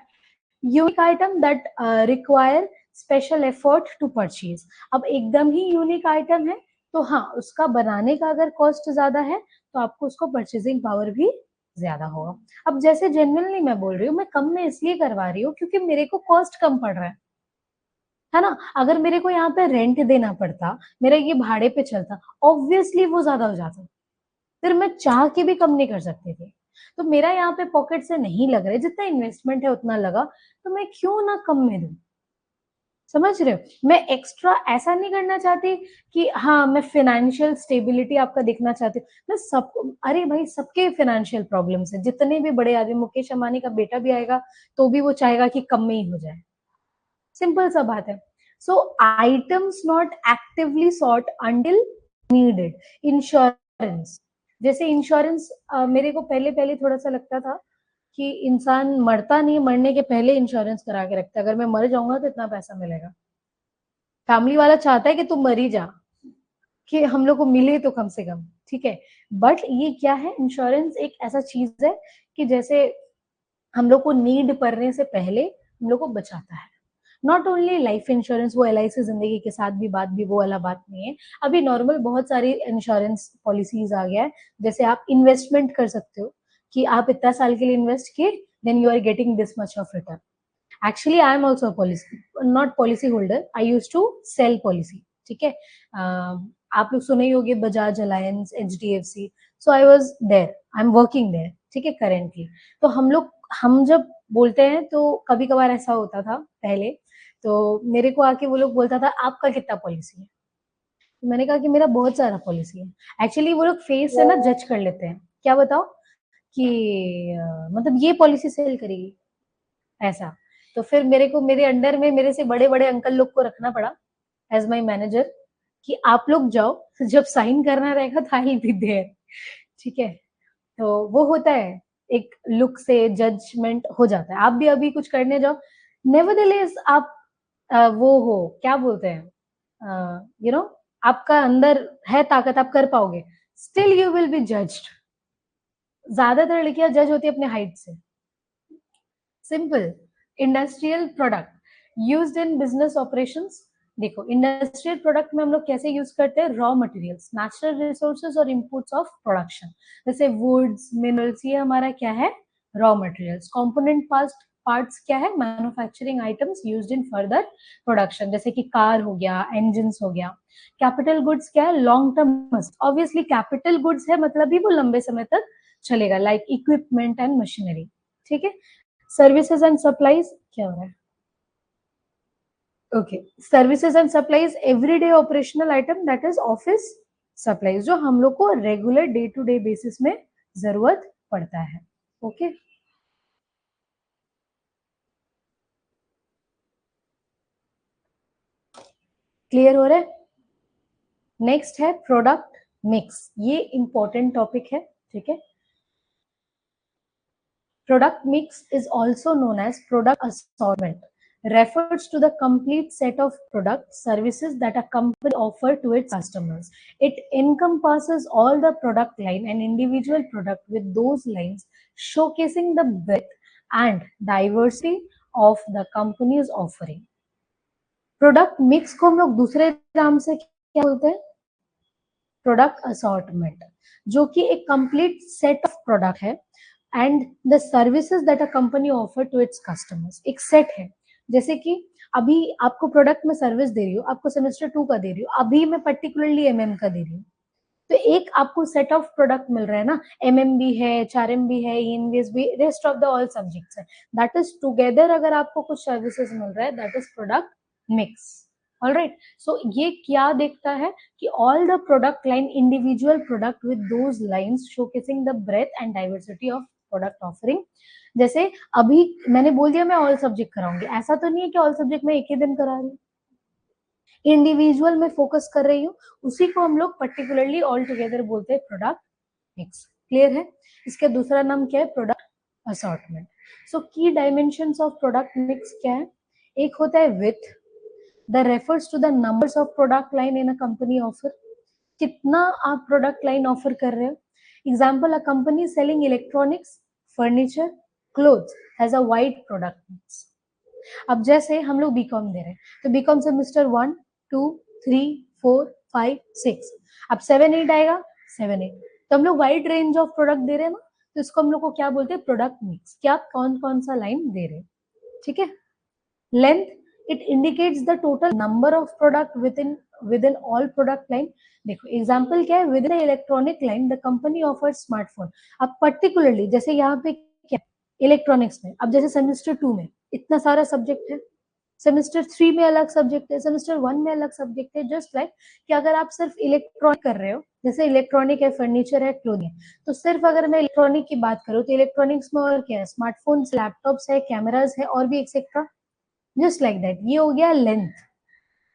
unique item that require special effort to purchase. अब एकदम ही यूनिक आइटम है तो हाँ उसका बनाने का अगर कॉस्ट ज्यादा है तो आपको उसको परचेजिंग पावर भी ज्यादा होगा। अब जैसे जेन्युइनली मैं बोल रही हूँ, मैं कम में इसलिए करवा रही हूँ क्योंकि मेरे को कॉस्ट कम पड़ रहा है ना। अगर मेरे को यहाँ पे रेंट देना पड़ता, मेरा ये भाड़े पे चलता, ऑब्वियसली वो ज्यादा हो जाता, फिर मैं चाह के भी कम नहीं कर सकती थी। तो मेरा यहाँ पे पॉकेट से नहीं लग रहा है, जितना इन्वेस्टमेंट है उतना लगा, तो मैं क्यों ना कम में दूं। समझ रहे हो, मैं एक्स्ट्रा ऐसा नहीं करना चाहती कि हाँ मैं फाइनेंशियल स्टेबिलिटी आपका देखना चाहती हूँ। मैं सब, अरे भाई सबके फाइनेंशियल प्रॉब्लम्स है, जितने भी बड़े आदमी, मुकेश अंबानी का बेटा भी आएगा तो भी वो चाहेगा कि कम में ही हो जाए, सिंपल सा बात है। So items not actively sought until needed. Insurance, जैसे इंश्योरेंस, मेरे को पहले पहले थोड़ा सा लगता था कि इंसान मरता नहीं, मरने के पहले इंश्योरेंस करा के रखता है, अगर मैं मर जाऊंगा तो इतना पैसा मिलेगा। फैमिली वाला चाहता है कि तुम मर ही जा, कि हम लोग को मिले तो कम से कम। ठीक है। बट ये क्या है, इंश्योरेंस एक ऐसा चीज है कि जैसे हम लोग को नीड पड़ने से पहले हम लोग को बचाता है। नॉट ओनली लाइफ इंश्योरेंस, वो LIC जिंदगी के साथ भी बात भी वो वाला बात नहीं है। अभी नॉर्मल बहुत सारी इंश्योरेंस पॉलिसीज आ गया है, जैसे आप इन्वेस्टमेंट कर सकते हो कि आप इतना साल के लिए इन्वेस्ट किए, then you are getting this much of return. Actually I am also policy, not policy holder, I use to sell policy, ठीक है। आप लोग सुने ही होंगे Bajaj Allianz, HDFC, so I was there, I am working there, ठीक है, currently. तो हम जब बोलते हैं तो कभी कभार ऐसा होता था पहले, तो मेरे को आके वो लोग बोलता था आपका कितना पॉलिसी है, तो मैंने कहा कि मेरा बहुत सारा पॉलिसी है। एक्चुअली वो लोग फेस से ना जज कर लेते हैं, क्या बताओ कि मतलब ये पॉलिसी सेल करेगी, ऐसा। तो फिर मेरे को मेरे अंडर में मेरे से बड़े बड़े अंकल लोग को रखना पड़ा एज माई मैनेजर, कि आप लोग जाओ, जब साइन करना रहेगा तो आई बी देयर, ठीक है। तो वो होता है, एक लुक से जजमेंट हो जाता है। आप भी अभी कुछ करने जाओ, नेवरदलेस आप वो हो, क्या बोलते हैं, यू नो, आपका अंदर है ताकत, आप कर पाओगे, still you will be judged. ज्यादातर लड़कियां जज होती है अपने हाइट से। Simple. Industrial product used in business operations. देखो इंडस्ट्रियल प्रोडक्ट में हम लोग कैसे यूज करते हैं, रॉ मटेरियल्स, नेचुरल रिसोर्सेज और इनपुट्स ऑफ प्रोडक्शन, जैसे वुड्स, मिनरल्स, ये हमारा क्या है, रॉ मटेरियल्स। कंपोनेंट पार्ट्स क्या है, manufacturing items used in further production, जैसे कि कार हो गया, इंजन्स हो गया। कैपिटल गुड्स क्या है, long term, obviously capital goods है मतलब ही वो लंबे समय तक चलेगा, लाइक इक्विपमेंट एंड मशीनरी, ठीक है। सर्विसेज एंड सप्लाईज क्या हो रहा है, okay, services and supplies everyday operational item, that is office supplies, जो हम लोग को regular day to day basis में जरूरत पड़ता है, ओके। क्लियर हो रहा है। नेक्स्ट है प्रोडक्ट मिक्स, ये इंपॉर्टेंट टॉपिक है, ठीक है। Product mix is also known as product assortment, refers to the complete set of products, services that a company offers to its customers. It encompasses all the product line and individual product with those lines, showcasing the breadth and diversity of the company's offering. Product mix को हम लोग दूसरे नाम से क्या बोलते हैं, product assortment, जो कि एक कंप्लीट सेट ऑफ प्रोडक्ट है and the services that a company offer to its customers, एक सेट है। जैसे कि अभी आपको प्रोडक्ट में सर्विस दे रही हूँ, आपको सेमेस्टर 2 का दे रही हूँ, अभी मैं पर्टिकुलरली का दे रही हूँ, तो एक आपको सेट ऑफ प्रोडक्ट मिल रहा है ना, भी है, HRM भी है, ENVS भी, rest of the all subjects है, दैट इज टुगेदर। अगर आपको कुछ सर्विसेज मिल रहा है, that is product mix. Alright, so ये क्या देखता है कि all the product line, individual product with those lines showcasing the breadth and diversity of product offering. जैसे अभी मैंने बोल दिया मैं ऑल सब्जेक्ट कराऊंगी, ऐसा तो नहीं है कि ऑल सब्जेक्ट में एक ही दिन करा रही हूँ, इंडिविजुअल में फोकस कर रही हूँ, उसी को हम लोग पर्टिकुलरली ऑल टुगेदर बोलते हैं प्रोडक्ट मिक्स। क्लियर है। इसका दूसरा नाम क्या है, प्रोडक्ट असॉर्टमेंट। सो की डायमेंशंस ऑफ प्रोडक्ट मिक्स क्या है, एक होता है with, the refers to the numbers of product line in a company offer, कितना आप प्रोडक्ट लाइन ऑफर कर रहे हो। Example, a company selling electronics, furniture, clothes has a wide product mix. अब जैसे हम लोग बीकॉम दे रहे हैं, तो बीकॉम सेमेस्टर 1, 2, 3, 4, 5, 6, अब 7, 8 आएगा, 7, 8, तो हम लोग वाइड रेंज ऑफ प्रोडक्ट दे रहे हैं ना, तो इसको हम लोग को क्या बोलते हैं, प्रोडक्ट मिक्स, क्या कौन कौन सा लाइन दे रहे हैं, ठीक है। Length, it indicates the total number of product within all product line। देखो एग्जांपल क्या है, with in electronic line the company offers smartphone. अब पर्टिकुलरली जैसे यहाँ पे क्या, इलेक्ट्रॉनिक्स में, अब जैसे सेमेस्टर 2 में इतना सारा सब्जेक्ट है, सेमेस्टर 3 में अलग सब्जेक्ट है, सेमेस्टर 1 में अलग सब्जेक्ट है, जस्ट लाइक कि अगर आप सिर्फ इलेक्ट्रॉनिक कर रहे हो, जैसे इलेक्ट्रॉनिक है, फर्नीचर है, क्लोथिंग, तो सिर्फ अगर मैं इलेक्ट्रॉनिक की बात करूँ तो इलेक्ट्रॉनिक्स में और क्या है, स्मार्टफोन्स, लैपटॉप्स है, कैमराज है, और भी एक्सेट्रा, जस्ट लाइक दैट। ये हो गया लेंथ,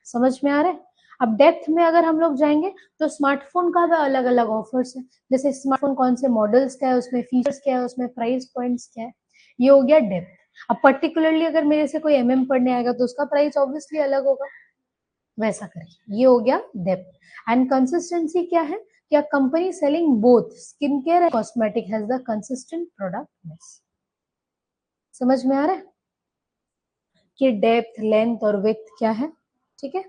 समझ में आ रहा है। अब डेप्थ में अगर हम लोग जाएंगे तो स्मार्टफोन का भी अलग अलग ऑफर्स है, जैसे स्मार्टफोन कौन से मॉडल्स क्या है, उसमें फीचर्स क्या है, उसमें प्राइस पॉइंट्स क्या है, ये हो गया डेप्थ। अब पर्टिकुलरली अगर मेरे से कोई पढ़ने आएगा तो उसका प्राइस ऑब्वियसली अलग होगा, वैसा करिए, ये हो गया डेप्थ। एंड कंसिस्टेंसी क्या है, कि a company selling both skincare and cosmetic has the consistent product mix. समझ में आ रहा है कि डेप्थ, लेंथ और विड्थ क्या है? ठीक है,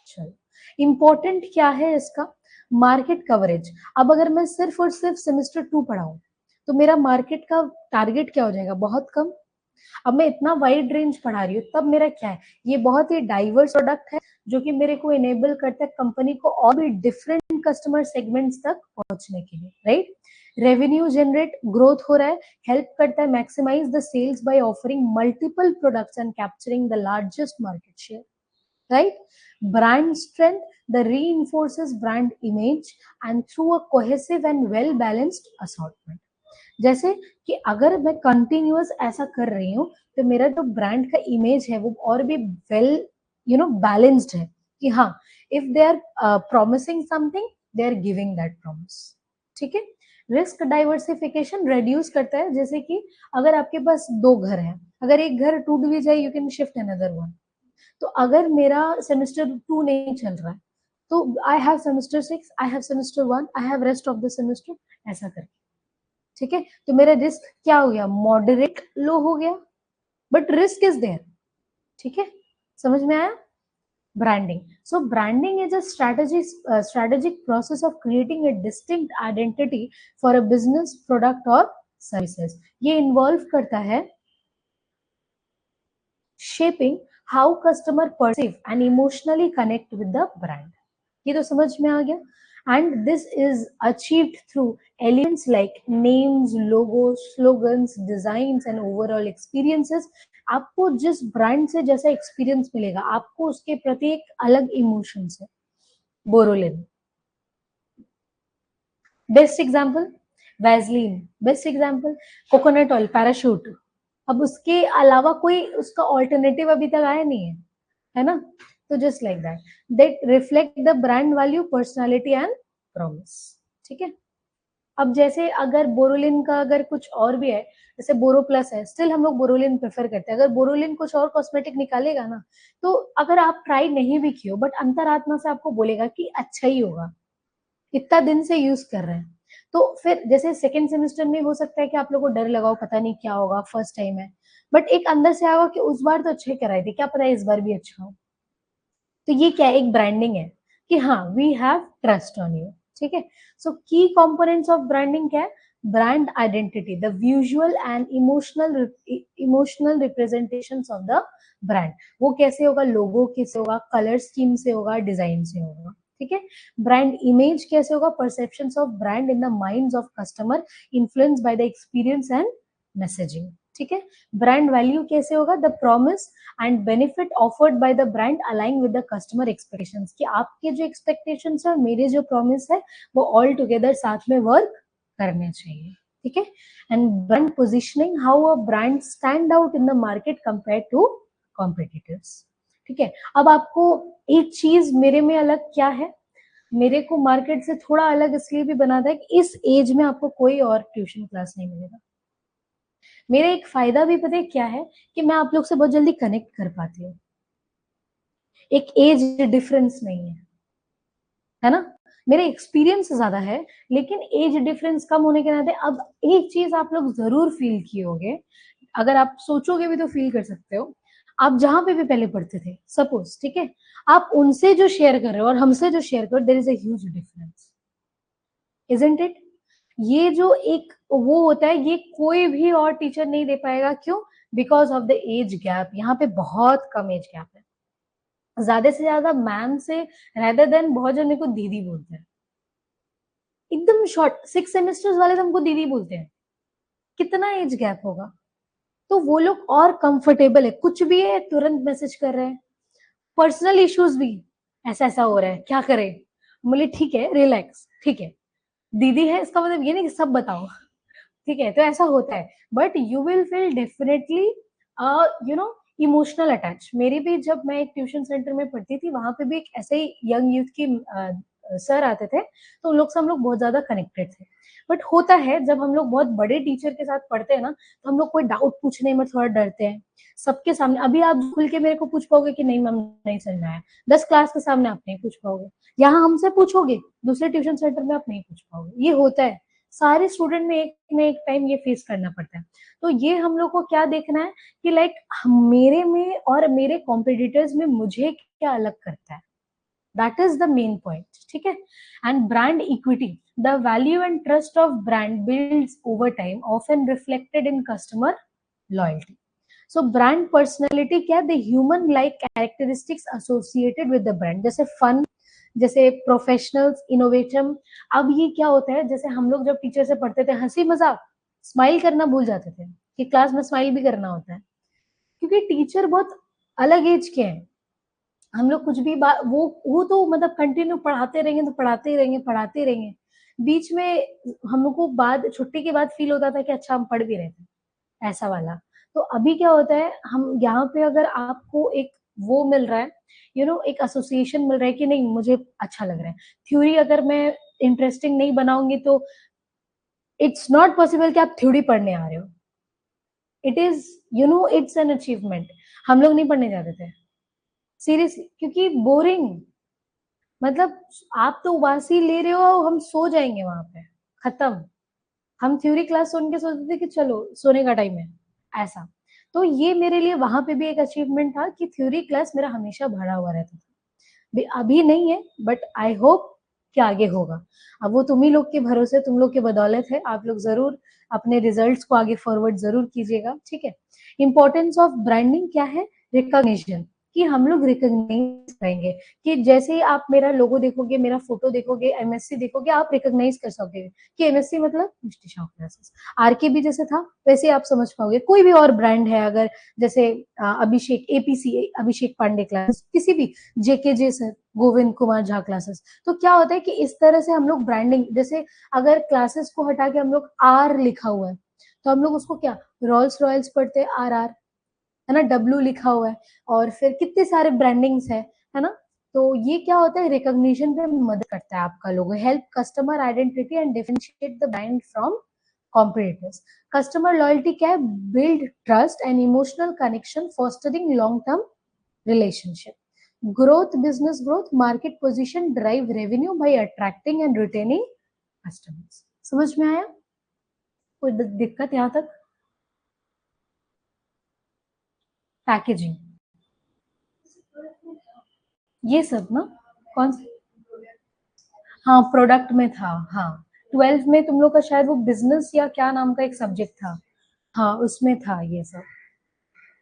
चलो इंपॉर्टेंट क्या है इसका? Market coverage. अब अगर मैं सिर्फ और सिर्फ सेमेस्टर 2 पढ़ाऊं तो मेरा मार्केट का टारगेट क्या हो जाएगा? बहुत कम। अब मैं इतना वाइड रेंज पढ़ा रही हूँ तब मेरा क्या है? ये बहुत ही डाइवर्स प्रोडक्ट है जो कि मेरे को इनेबल करता है कंपनी को और भी डिफरेंट कस्टमर सेगमेंट्स तक पहुंचने के लिए, राइट? रेवेन्यू जनरेट, ग्रोथ हो रहा है, हेल्प करता है maximise the sales by offering multiple products and capturing the largest market share, right? Brand strength, the reinforces brand image and through a cohesive and well balanced assortment. जैसे कि अगर मैं continuous ऐसा कर रही हूँ तो मेरा जो ब्रांड का इमेज है वो और भी वेल बैलेंस्ड है कि हाँ, if they are promising something they are giving that promise. ठीक है, रिस्क डाइवर्सिफिकेशन रिड्यूस करता है, जैसे कि अगर आपके पास 2 घर हैं, अगर एक घर टूट भी जाए you can shift another one. तो अगर मेरा सेमेस्टर 2 नहीं चल रहा है तो I have semester 6, I have semester 1, I have rest of the semester, ऐसा करके। ठीक है, तो मेरा रिस्क क्या हो गया? मॉडरेट लो हो गया, बट रिस्क इज देयर। ठीक है, समझ में आया? Branding. So branding is a strategic process of creating a distinct identity for a business, product और services. ये इन्वॉल्व करता है shaping how customer perceive and emotionally connect with the brand. ये तो समझ में आ गया। And this is achieved through elements like names, logos, slogans, designs and overall experiences. आपको जिस ब्रांड से जैसा एक्सपीरियंस मिलेगा आपको उसके प्रति एक अलग इमोशंस है। Boroline best example, Vaseline best example, coconut oil, parachute. अब उसके अलावा कोई उसका ऑल्टरनेटिव अभी तक आया नहीं है ना? तो just like that reflect the brand value, personality and promise. ठीक है, अब जैसे अगर बोरोलिन का अगर कुछ और भी है, जैसे बोरो प्लस है, स्टिल हम लोग बोरोलिन प्रेफर करते हैं। अगर बोरोलिन कुछ और कॉस्मेटिक निकालेगा ना, तो अगर आप ट्राई नहीं भी किए हो बट अंतरात्मा से आपको बोलेगा कि अच्छा ही होगा, इतना दिन से यूज कर रहे हैं। तो फिर जैसे सेकेंड सेमेस्टर में हो सकता है कि आप लोग को डर लगाओ, पता नहीं क्या होगा, फर्स्ट टाइम है, बट एक अंदर से आएगा कि उस बार तो अच्छे कराए थे, क्या पता है इस बार भी अच्छा हो। तो ये क्या है? एक ब्रांडिंग है कि हाँ, we have trust on you. ठीक है, so key components of branding क्या है? Brand identity, the visual and emotional representations of the brand. वो कैसे होगा? लोगो कैसे होगा? कलर स्कीम से होगा? डिजाइन से होगा? ठीक है, ब्रांड इमेज कैसे होगा? Perceptions of brand in the minds of customer, influenced by the experience and messaging. ठीक है, ब्रांड वैल्यू कैसे होगा? The promise and benefit offered by the brand align with the customer expectations, कि आपके जो expectations है और मेरे जो प्रॉमिस है वो ऑल टुगेदर साथ में वर्क करने चाहिए। ठीक है, and brand positioning, how a brand stand out in the market compare to competitors. ठीक है, अब आपको एक चीज मेरे में अलग क्या है? मेरे को मार्केट से थोड़ा अलग इसलिए भी बनाता है कि इस एज में आपको कोई और ट्यूशन क्लास नहीं मिलेगा। मेरा एक फायदा भी पता है क्या है? कि मैं आप लोग से बहुत जल्दी कनेक्ट कर पाती हूँ, एक एज डिफरेंस नहीं है ना? मेरा एक्सपीरियंस ज्यादा है लेकिन एज डिफरेंस कम होने के नाते अब एक चीज आप लोग जरूर फील किए होगे, अगर आप सोचोगे भी तो फील कर सकते हो। आप जहां पे भी पहले पढ़ते थे सपोज, ठीक है, आप उनसे जो शेयर कर रहे हो और हमसे जो शेयर कर, there is a huge difference, isn't it? ये जो एक वो होता है ये कोई भी और टीचर नहीं दे पाएगा। क्यों? Because of the age gap. यहाँ पे बहुत कम एज गैप है, ज्यादा से ज्यादा मैम से रेदर देन बहुत जन मेरे को दीदी बोलते हैं, एकदम शॉर्ट 6 सेमेस्टर्स वाले तो हमको दीदी बोलते हैं। कितना एज गैप होगा? तो वो लोग और कंफर्टेबल है, कुछ भी है तुरंत मैसेज कर रहे हैं। पर्सनल इश्यूज भी, ऐसा ऐसा हो रहा है क्या करें, बोले ठीक है रिलैक्स, ठीक है दीदी है इसका मतलब ये नहीं कि सब बताओ। ठीक है, तो ऐसा होता है, but you will feel definitely emotional attach. मेरी भी जब मैं एक ट्यूशन सेंटर में पढ़ती थी वहां पे भी एक ऐसे ही यंग यूथ की सर आते थे, तो उन लोग से हम लोग बहुत ज़्यादा कनेक्टेड थे। बट होता है जब हम लोग बहुत बड़े टीचर के साथ पढ़ते हैं ना, तो हम लोग कोई डाउट पूछने में थोड़ा डरते हैं। सबके सामने अभी आप खुल के मेरे को पूछ पाओगे कि नहीं मैम नहीं समझ में आया, 10 क्लास के सामने आप नहीं पूछ पाओगे। यहाँ हमसे पूछोगे, दूसरे ट्यूशन सेंटर में आप नहीं पूछ पाओगे। ये होता है, सारे स्टूडेंट में एक ना एक टाइम ये फेस करना पड़ता है। तो ये हम लोग को क्या देखना है कि लाइक मेरे में और मेरे कॉम्पिटिटर्स में मुझे क्या अलग करता है, that is the main point, ठीक है। And brand equity, the value and trust of brand builds over time, often reflected in customer loyalty. So brand personality क्या, the human like characteristics associated with the brand, जैसे fun, जैसे professionals, innovative. अब ये क्या होता है, जैसे हम लोग जब टीचर से पढ़ते थे, हंसी मजाक, स्माइल करना भूल जाते थे कि क्लास में स्माइल भी करना होता है, क्योंकि टीचर बहुत अलग एज के हैं। हम लोग कुछ भी बात वो तो मतलब कंटिन्यू पढ़ाते रहेंगे तो पढ़ाते ही रहेंगे, पढ़ाते ही रहेंगे। बीच में हम लोग को बाद छुट्टी के बाद फील होता था कि अच्छा हम पढ़ भी रहे थे, ऐसा वाला। तो अभी क्या होता है, हम यहाँ पे अगर आपको एक वो मिल रहा है, एक एसोसिएशन मिल रहा है कि नहीं मुझे अच्छा लग रहा है, थ्योरी अगर मैं इंटरेस्टिंग नहीं बनाऊंगी तो इट्स नॉट पॉसिबल कि आप थ्योरी पढ़ने आ रहे हो। It is it's an achievement. हम लोग नहीं पढ़ने जाते थे सीरियसली, क्योंकि बोरिंग, मतलब आप तो उबासी ले रहे हो, हम सो जाएंगे वहां पे, खत्म। हम थ्योरी क्लास सुन के सोचते थे कि चलो सोने का टाइम है, ऐसा। तो ये मेरे लिए वहां पे भी एक अचीवमेंट था कि थ्योरी क्लास मेरा हमेशा भरा हुआ रहता था। अभी नहीं है, बट आई होप कि आगे होगा। अब वो तुम ही लोग के भरोसे, तुम लोग के बदौलत है। आप लोग जरूर अपने रिजल्ट्स को आगे फॉरवर्ड जरूर कीजिएगा, ठीक है। इंपॉर्टेंस ऑफ ब्रांडिंग क्या है, रिकॉग्निशन, कि हम लोग रिकॉग्नाइज करेंगे, कि जैसे ही आप मेरा लोगो देखोगे, मेरा फोटो देखोगे, एमएससी देखोगे, आप रिकॉग्नाइज कर सकोगे कि एमएससी मतलब मिष्टी शाह क्लासेस। आरके भी जैसे था वैसे आप समझ पाओगे। कोई भी और ब्रांड है, अगर जैसे अभिषेक एपीसी, अभिषेक पांडे क्लास, किसी भी जेके सर, गोविंद कुमार झा क्लासेस, तो क्या होता है कि इस तरह से हम लोग ब्रांडिंग, जैसे अगर क्लासेस को हटा के हम लोग आर लिखा हुआ है, तो हम लोग उसको क्या रॉयल्स रॉयल्स पढ़ते हैं, आर आर, है ना, डब्ल्यू लिखा हुआ है, और फिर कितने सारे ब्रांडिंग्स है ना। तो ये क्या होता है, रिकॉग्निशन पे मदद करता है आपका logo, help customer identity and differentiate the brand from competitors. Customer loyalty क्या है, build trust and emotional connection, fostering long term relationship. Growth, business growth, market position, drive revenue by attracting and retaining customers. समझ में आया, कोई दिक्कत यहाँ तक? Packaging, ये सब ना, कौन सा? हाँ प्रोडक्ट में था, हाँ। 12th में तुम लोग का शायद वो बिजनेस या क्या नाम का एक सब्जेक्ट था, हाँ उसमें था ये सब।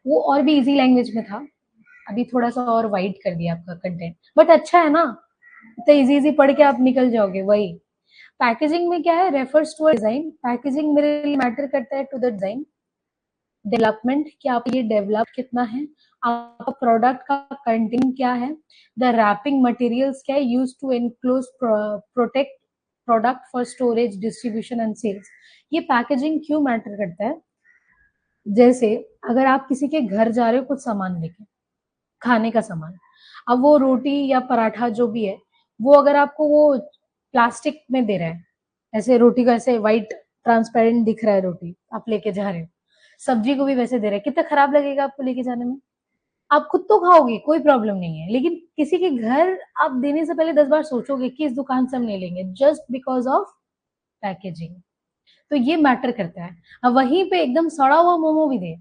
वो और भी इजी लैंग्वेज में था, अभी थोड़ा सा और वाइड कर दिया आपका कंटेंट, बट अच्छा है ना, तो इजी इजी पढ़ के आप निकल जाओगे। वही पैकेजिंग में क्या है, रेफर्स टू डिजाइन। पैकेजिंग मेरे लिए मैटर करता है टू द डिजाइन डेवलपमेंट, कि आप ये डेवलप कितना है, आपका प्रोडक्ट का कंटेंट क्या है, द रैपिंग मटेरियल्स क्या है, use to enclose protect product for storage distribution and sales. ये पैकेजिंग क्यों मैटर करता है, जैसे अगर आप किसी के घर जा रहे हो कुछ सामान लेके, खाने का सामान, अब वो रोटी या पराठा जो भी है, वो अगर आपको वो प्लास्टिक में दे रहा है, ऐसे रोटी का ऐसे व्हाइट ट्रांसपेरेंट दिख रहा है, रोटी आप लेके जा रहे हो, सब्जी को भी वैसे दे रहे हैं, कितना खराब लगेगा आपको लेके जाने में। आप खुद तो खाओगे कोई प्रॉब्लम नहीं है, लेकिन किसी के घर आप देने से पहले 10 बार सोचोगे कि इस दुकान से हम नहीं लेंगे, जस्ट बिकॉज ऑफ पैकेजिंग। तो ये मैटर करता है। अब वहीं पे एकदम सड़ा हुआ मोमो भी दे,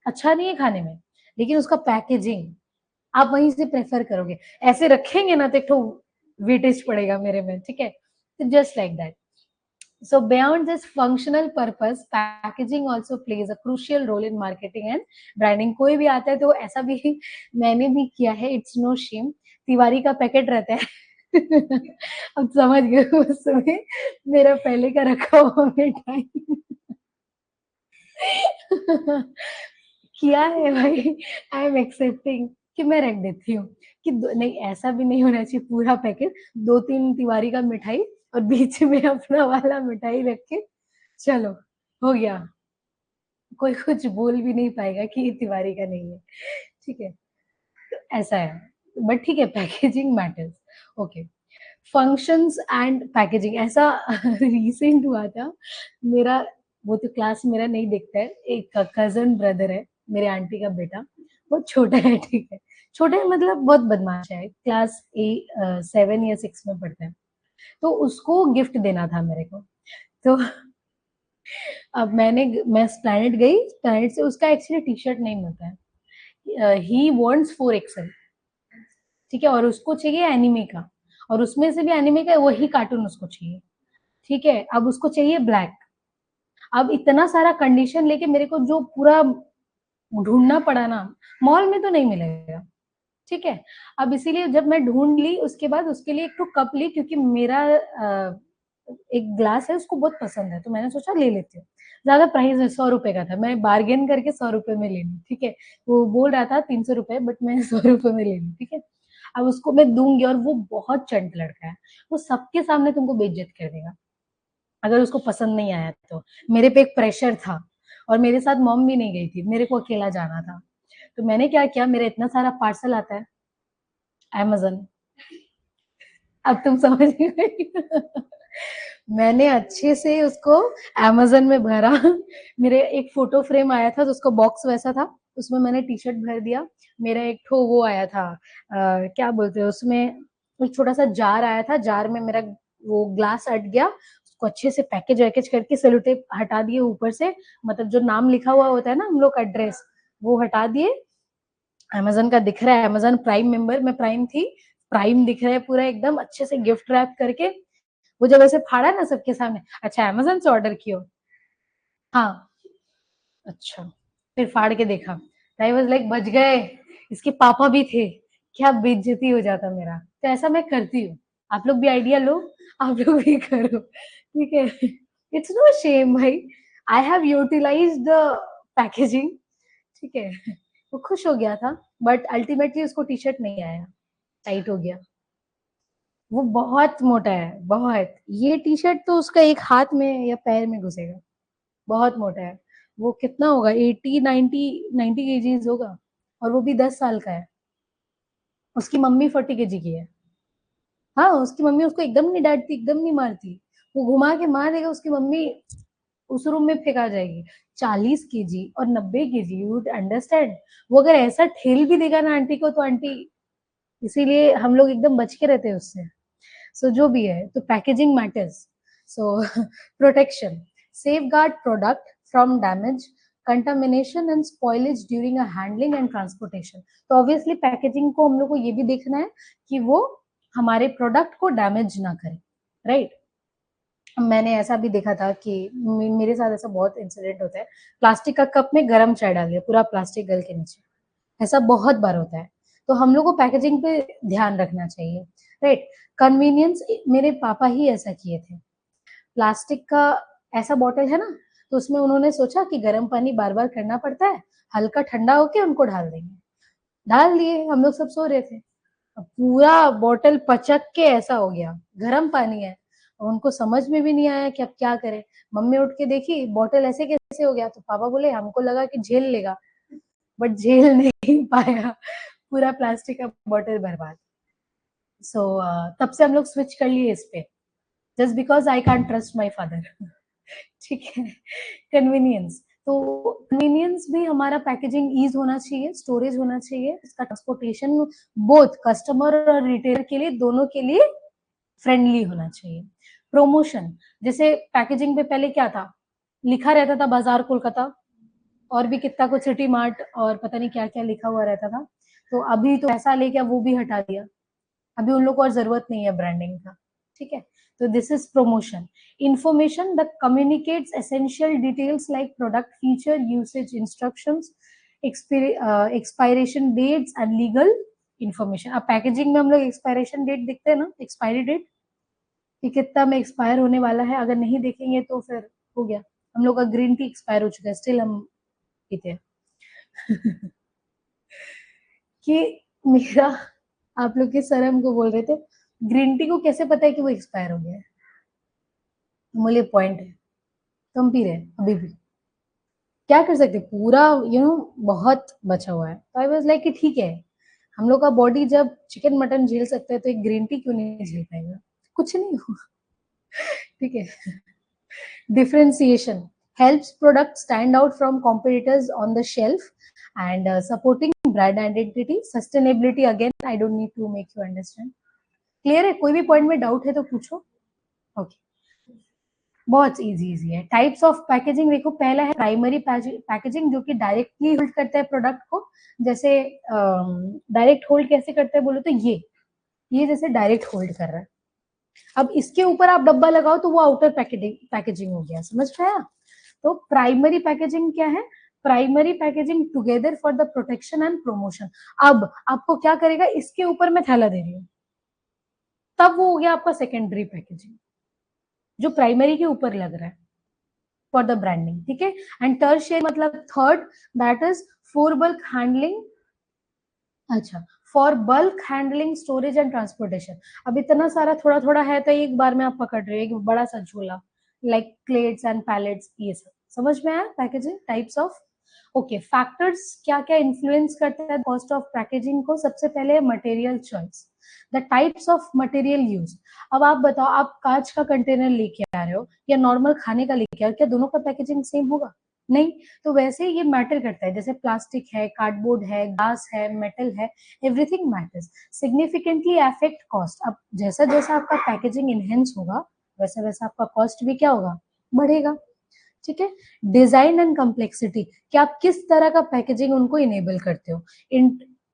अच्छा नहीं है खाने में, लेकिन उसका पैकेजिंग आप वहीं से प्रेफर करोगे। ऐसे रखेंगे ना तो एक तो वेटेज पड़ेगा मेरे में, ठीक है। तो just like that. So beyond this functional purpose, packaging also plays a crucial role in marketing and branding. कोई भी आता है तो ऐसा भी मैंने भी किया है, it's no shame। तिवारी का पैकेट रहता है अब समझ गए, उसमें मेरा पहले का रखा हुआ मिठाई किया है भाई, आई एम एक्सेप्टिंग कि मैं रख देती हूँ, कि नहीं ऐसा भी नहीं होना चाहिए पूरा पैकेट, 2-3 तिवारी का मिठाई और बीच में अपना वाला मिठाई रख के चलो हो गया, कोई कुछ बोल भी नहीं पाएगा कि ये तिवारी का नहीं है, ठीक है। तो ऐसा है, बट ठीक है packaging matters, okay. Functions and packaging ऐसा रिसेंट हुआ था। मेरा वो तो क्लास मेरा नहीं दिखता है, एक कज़न ब्रदर है, मेरे आंटी का बेटा, बहुत छोटा है, ठीक है। छोटा है मतलब बहुत बदमाश है, क्लास 7 या 6 में पढ़ता है। तो उसको गिफ्ट देना था मेरे को। तो अब मैं एस्प्लैनेड गई, एस्प्लैनेड से उसका एक्चुअली टी-शर्ट नहीं मिलता है। ही वांट्स 4XL, ठीक है, और उसको चाहिए एनीमे का, और उसमें से भी एनीमे का वही कार्टून उसको चाहिए, ठीक है। अब उसको चाहिए ब्लैक। अब इतना सारा कंडीशन लेके मेरे को जो पूरा ढूंढना पड़ा ना, मॉल में तो नहीं मिलेगा, ठीक है। अब इसीलिए जब मैं ढूंढ ली, उसके बाद उसके लिए एक तो कप ली, क्योंकि मेरा एक ग्लास है उसको बहुत पसंद है, तो मैंने सोचा ले लेती हूँ। ज्यादा प्राइस है, 100 रुपए का था, मैं बार्गेन करके 100 रुपए में ले ली, ठीक है। वो बोल रहा था 300 रुपए, बट मैं 100 रुपए में ले ली, ठीक है। अब उसको मैं दूंगी, और वो बहुत चंट लड़का है, वो सबके सामने तुमको बेइज्जत कर देगा अगर उसको पसंद नहीं आया तो। मेरे पे एक प्रेशर था, और मेरे साथ मॉम भी नहीं गई थी, मेरे को अकेला जाना था। तो मैंने क्या किया, मेरा इतना सारा पार्सल आता है अमेज़न, अब तुम समझ गई। मैंने अच्छे से उसको अमेज़न में भरा। मेरे एक फ़ोटो फ्रेम आया था, तो उसका बॉक्स वैसा था, उसमें मैंने टी-शर्ट भर दिया। मेरा एक ठो वो आया था, क्या बोलते हैं उसमें, एक छोटा-सा जार आया था, जार में मेरा वो ग्लास अट गया, उसको अच्छे से पैकेज-वैकेज करके सेलो टेप हटा दिए ऊपर से, मतलब जो नाम लिखा हुआ होता है ना हम लोग का एड्रेस, वो हटा दिए। अमेज़न का दिख रहा है, अमेज़न प्राइम मेंबर, मैं प्राइम थी, प्राइम दिख रहा है पूरा एकदम अच्छे से गिफ्ट रैप करके। वो जब ऐसे फाड़ा ना सबके सामने, अच्छा अमेज़न से ऑर्डर किए हो? हाँ, अच्छा। फिर फाड़ के देखा, आई वाज़ लाइक बच गए, इसके पापा भी थे, क्या बेइज्जती हो जाता मेरा। तो ऐसा मैं करती हूँ, आप लोग भी आइडिया लो, आप लोग भी करो, ठीक है। इट्स नो शेम भाई, I have utilised the packaging, ठीक है। वो खुश हो गया था, बट अल्टीमेटली उसको टी-शर्ट नहीं आया, टाइट हो गया। वो बहुत मोटा है, बहुत। ये टी-शर्ट तो उसका एक हाथ में या पैर में घुसेगा, बहुत मोटा है। वो कितना होगा, 80, 90 केजीज़ होगा, और वो भी 10 साल का है। उसकी मम्मी 40 केजी की है। हाँ, उसकी मम्मी उसको एकदम नहीं डाँटती, एकदम नहीं मारती। वो घुमा के मार देगा, उसकी मम्मी उस रूम में फेंका जाएगी। 40 केजी और 90 केजी, यू वुड अंडरस्टैंड। वो अगर ऐसा ठेल भी देगा ना आंटी को, तो आंटी, इसीलिए हम लोग एकदम बच के रहते हैं उससे। सो जो भी है, तो packaging matters. So protection, safeguard product from damage, contamination and spoilage during a handling and transportation. तो ऑब्वियसली पैकेजिंग को हम लोग को ये भी देखना है कि वो हमारे प्रोडक्ट को डैमेज ना करे, राइट। मैंने ऐसा भी देखा था कि मेरे साथ ऐसा बहुत इंसिडेंट होता है, प्लास्टिक का कप में गरम चाय डाल दिया, पूरा प्लास्टिक गल के नीचे, ऐसा बहुत बार होता है। तो हम लोग को पैकेजिंग पे ध्यान रखना चाहिए, राइट। कन्वीनियंस, मेरे पापा ही ऐसा किए थे। प्लास्टिक का ऐसा बॉटल है ना, तो उसमें उन्होंने सोचा कि गर्म पानी बार बार करना पड़ता है, हल्का ठंडा होके उनको डाल देंगे, डाल दिए, हम लोग सब सो रहे थे। अब पूरा बॉटल पचक के ऐसा हो गया, गर्म पानी है, उनको समझ में भी नहीं आया कि अब क्या करें। मम्मी उठ के देखी बॉटल ऐसे कैसे हो गया, तो पापा बोले हमको लगा कि झेल लेगा, बट झेल नहीं पाया, पूरा प्लास्टिक का बॉटल बर्बाद। सो तब से हम लोग स्विच कर लिए इस पे, just because I can't trust my father. ठीक है। कन्वीनियंस, तो कन्वीनियंस भी हमारा, पैकेजिंग ईज होना चाहिए, स्टोरेज होना चाहिए, इसका ट्रांसपोर्टेशन बोथ कस्टमर और रिटेलर के लिए, दोनों के लिए फ्रेंडली होना चाहिए। प्रमोशन, जैसे पैकेजिंग पे पहले क्या था, लिखा रहता था बाजार कोलकाता, और भी कितना कुछ सिटी मार्ट और पता नहीं क्या क्या लिखा हुआ रहता था। तो अभी तो ऐसा लेके वो भी हटा दिया, अभी उन लोग को और जरूरत नहीं है ब्रांडिंग का, ठीक है। तो this is promotion. Information that communicates essential details like product feature, usage instructions, expiration dates and legal information. अब पैकेजिंग में हम लोग एक्सपायरेशन डेट देखते हैं ना, एक्सपायरी डेट कि कितना में एक्सपायर होने वाला है, अगर नहीं देखेंगे तो फिर हो गया। हम लोग का ग्रीन टी एक्सपायर हो चुका है, स्टिल हम पीते हैं। कि मेरा, आप लोग के सर हमको बोल रहे थे, ग्रीन टी को कैसे पता है कि वो एक्सपायर हो गया है, बोले पॉइंट है, तो हम पी रहे हैं अभी भी, क्या कर सकते, पूरा बहुत बचा हुआ है। तो आई वाज लाइक कि ठीक है, हम लोग का बॉडी जब चिकन मटन झेल सकता है, तो एक ग्रीन टी क्यों नहीं झेल पाएगा। कुछ नहीं हुआ, ठीक है। Differentiation helps products stand out from competitors on the shelf and supporting brand identity. Sustainability again, I don't need to make you understand. Clear है? कोई भी पॉइंट में डाउट है तो पूछो. ओके, बहुत इजी है. टाइप्स ऑफ पैकेजिंग देखो, पहला है प्राइमरी पैकेजिंग जो कि डायरेक्टली होल्ड करता है प्रोडक्ट को. जैसे डायरेक्ट होल्ड कैसे करता है बोलो तो ये जैसे डायरेक्ट होल्ड कर रहा है. अब इसके ऊपर आप डब्बा लगाओ तो वो आउटर पैकेजिंग हो गया. समझ में आया? तो प्राइमरी पैकेजिंग क्या है? Primary packaging together for the protection and promotion. अब आपको क्या करेगा, इसके ऊपर मैं थैला दे रही हूँ, तब वो हो गया आपका सेकेंडरी पैकेजिंग जो प्राइमरी के ऊपर लग रहा है फॉर द ब्रांडिंग. ठीक है. एंड टर्शियरी मतलब third, that is for bulk handling. अच्छा, for bulk handling, storage and transportation. अब इतना सारा थोड़ा थोड़ा है तो एक बार में आप पकड़ रहे हो एक बड़ा सा झोला, लाइक प्लेट्स एंड पैलेट्स. ये सब समझ में आया? Packaging types of. Okay, factors क्या क्या इन्फ्लुएंस करते हैं कॉस्ट ऑफ पैकेजिंग को? सबसे पहले material choice, the types of material use. अब आप बताओ, आप कांच का कंटेनर लेके आ रहे हो या नॉर्मल खाने का लेके आ रहे हो, क्या दोनों का पैकेजिंग सेम होगा? नहीं. तो वैसे ये मैटर करता है. जैसे प्लास्टिक है, कार्डबोर्ड है, ग्लास है, मेटल है, everything matters. Significantly affect cost. अब जैसा जैसा आपका पैकेजिंग इनहेंस होगा वैसा वैसा आपका कॉस्ट भी क्या होगा? बढ़ेगा. ठीक है. डिजाइन एंड कम्प्लेक्सिटी, कि आप किस तरह का पैकेजिंग उनको इनेबल करते हो.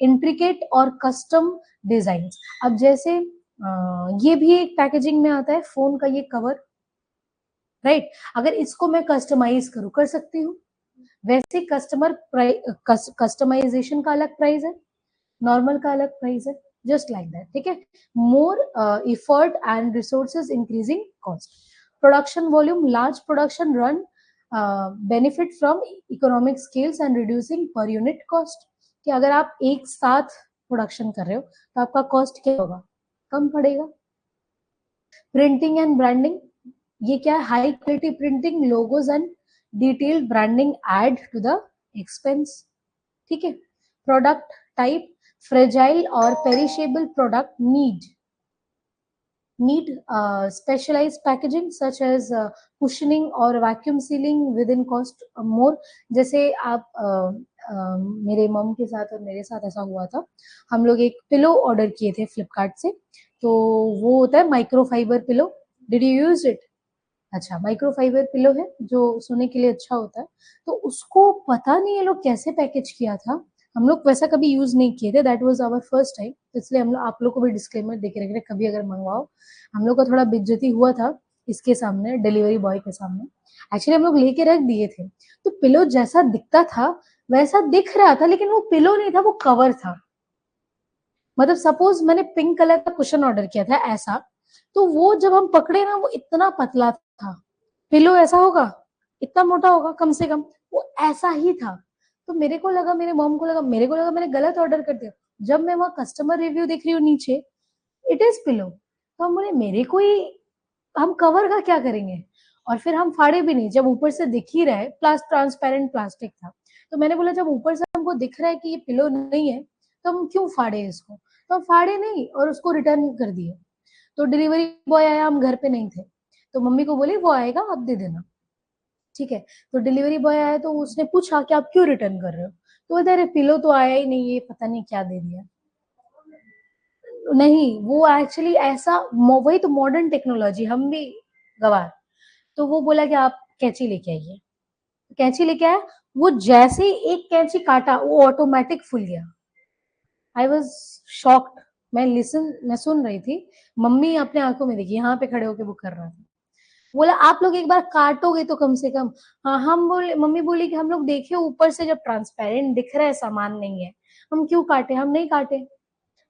इंट्रिकेट और कस्टम डिजाइन. अब जैसे ये भी एक पैकेजिंग में आता है, फोन का ये कवर, राइट. अगर इसको मैं कस्टमाइज करूं, कर सकती हूँ. वैसे कस्टमाइजेशन का अलग प्राइस है, नॉर्मल का अलग प्राइस है, जस्ट लाइक दैट. ठीक है. More effort and resources increasing cost. Production volume, large production run benefit from economic scales and reducing per unit cost. कि अगर आप एक साथ प्रोडक्शन कर रहे हो तो आपका कॉस्ट क्या होगा? कम पड़ेगा. प्रिंटिंग एंड ब्रांडिंग, ये क्या है? High quality printing, logos and detailed branding add to the expense. ठीक है. प्रोडक्ट टाइप, फ्रेजाइल और perishable product need specialized packaging such as cushioning और vacuum sealing within cost more. जैसे आप मेरे मम के साथ और मेरे साथ ऐसा हुआ था, हम लोग एक पिलो ऑर्डर किए थे फ्लिपकार्ट से. तो वो होता है microfibre pillow. Did you use it? अच्छा, माइक्रोफाइबर पिलो है जो सोने के लिए अच्छा होता है. तो उसको पता नहीं ये लोग कैसे पैकेज किया था. हम लोग वैसा कभी यूज नहीं किए थे, that was our first time. इसलिए हम लोग आप लोग को भी डिस्क्लेमर देके रख रहे, कभी अगर मंगवाओ. हम लोग का थोड़ा बेइज्जती हुआ था इसके सामने, डिलीवरी बॉय के सामने. एक्चुअली हम लोग लेके रख दिए थे. तो पिलो जैसा दिखता था वैसा दिख रहा था, लेकिन वो पिलो नहीं था, वो कवर था. मतलब सपोज मैंने पिंक कलर का कुशन ऑर्डर किया था ऐसा, तो वो जब हम पकड़े ना वो इतना पतला था. पिलो ऐसा होगा, इतना मोटा होगा कम से कम, वो ऐसा ही था. तो मेरे को लगा, मेरे मॉम को लगा, मेरे को लगा मैंने गलत ऑर्डर कर दिया. जब मैं वहां कस्टमर रिव्यू देख रही हूँ नीचे, इट इज पिलो. तो हम बोले मेरे को ही, हम कवर का क्या करेंगे. और फिर हम फाड़े भी नहीं, जब ऊपर से दिख ही रहा है, ट्रांसपेरेंट प्लास्टिक था. तो मैंने बोला जब ऊपर से हमको दिख रहा है कि ये पिलो नहीं है तो हम क्यों फाड़े इसको. तो हम फाड़े नहीं और उसको रिटर्न कर दिए. तो डिलीवरी बॉय आया, हम घर पे नहीं थे, तो मम्मी को बोली वो आएगा आप दे देना. ठीक है. तो डिलीवरी बॉय आया तो उसने पूछा कि आप क्यों रिटर्न कर रहे हो. तो बोलते अरे पिलो तो आया ही नहीं, ये पता नहीं क्या दे दिया. नहीं, वो एक्चुअली ऐसा, वही तो मॉडर्न टेक्नोलॉजी, हम भी गवार. तो वो बोला कि आप कैंची लेके आइए. कैंची लेके आया, वो जैसे ही एक कैंची काटा वो ऑटोमेटिक फूल गया. I was shocked. मैं सुन रही थी, मम्मी अपने आंखों में देखी, यहाँ पे खड़े होके वो कर रहा था. बोला आप लोग एक बार काटोगे तो कम से कम. हाँ, हम बोले, मम्मी बोली कि हम लोग देखे ऊपर से जब ट्रांसपेरेंट दिख रहा है सामान नहीं है, हम क्यों काटे. हम नहीं काटे.